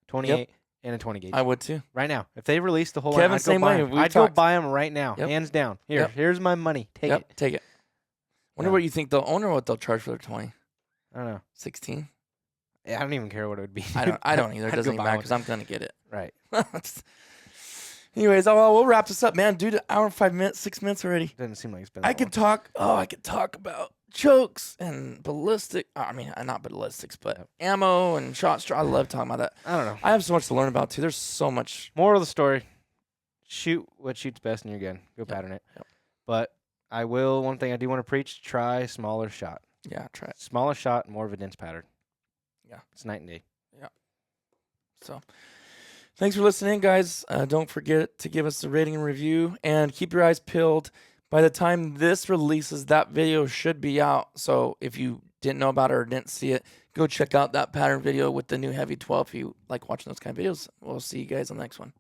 28, and a 20 gauge. I would too. Right now, if they release the whole Kevin, line, I'd go same buy way. 'em. We've I'd go talked. buy them right now, Yep. hands down. Yep. Here's my money. Take Yep, it. take it. Wonder Yeah. what you think they'll own or what they'll charge for their 20. I don't know. 16. Yeah, I don't even care what it would be. I don't either. It I'd doesn't go even buy matter one. because I'm gonna get it. Right. Anyways, we'll wrap this up, man. Dude, hour and 5 minutes, 6 minutes already. Doesn't seem like it's been. I that could long. talk. I could talk about chokes and ballistic. I mean, not ballistics, but ammo and Shotstring. I love talking about that. I don't know. I have so much to learn about too. There's so much. Moral of the story: shoot what shoots best in your gun. Go pattern it. Yep. But I will. One thing I do want to preach: try smaller shot. Yeah, try it. Smaller shot, more of a dense pattern. Yeah. It's night and day. So, thanks for listening, guys. Don't forget to give us a rating and review, and keep your eyes peeled. By the time this releases, that video should be out. So if you didn't know about it or didn't see it, go check out that pattern video with the new Heavy 12 if you like watching those kind of videos. We'll see you guys on the next one.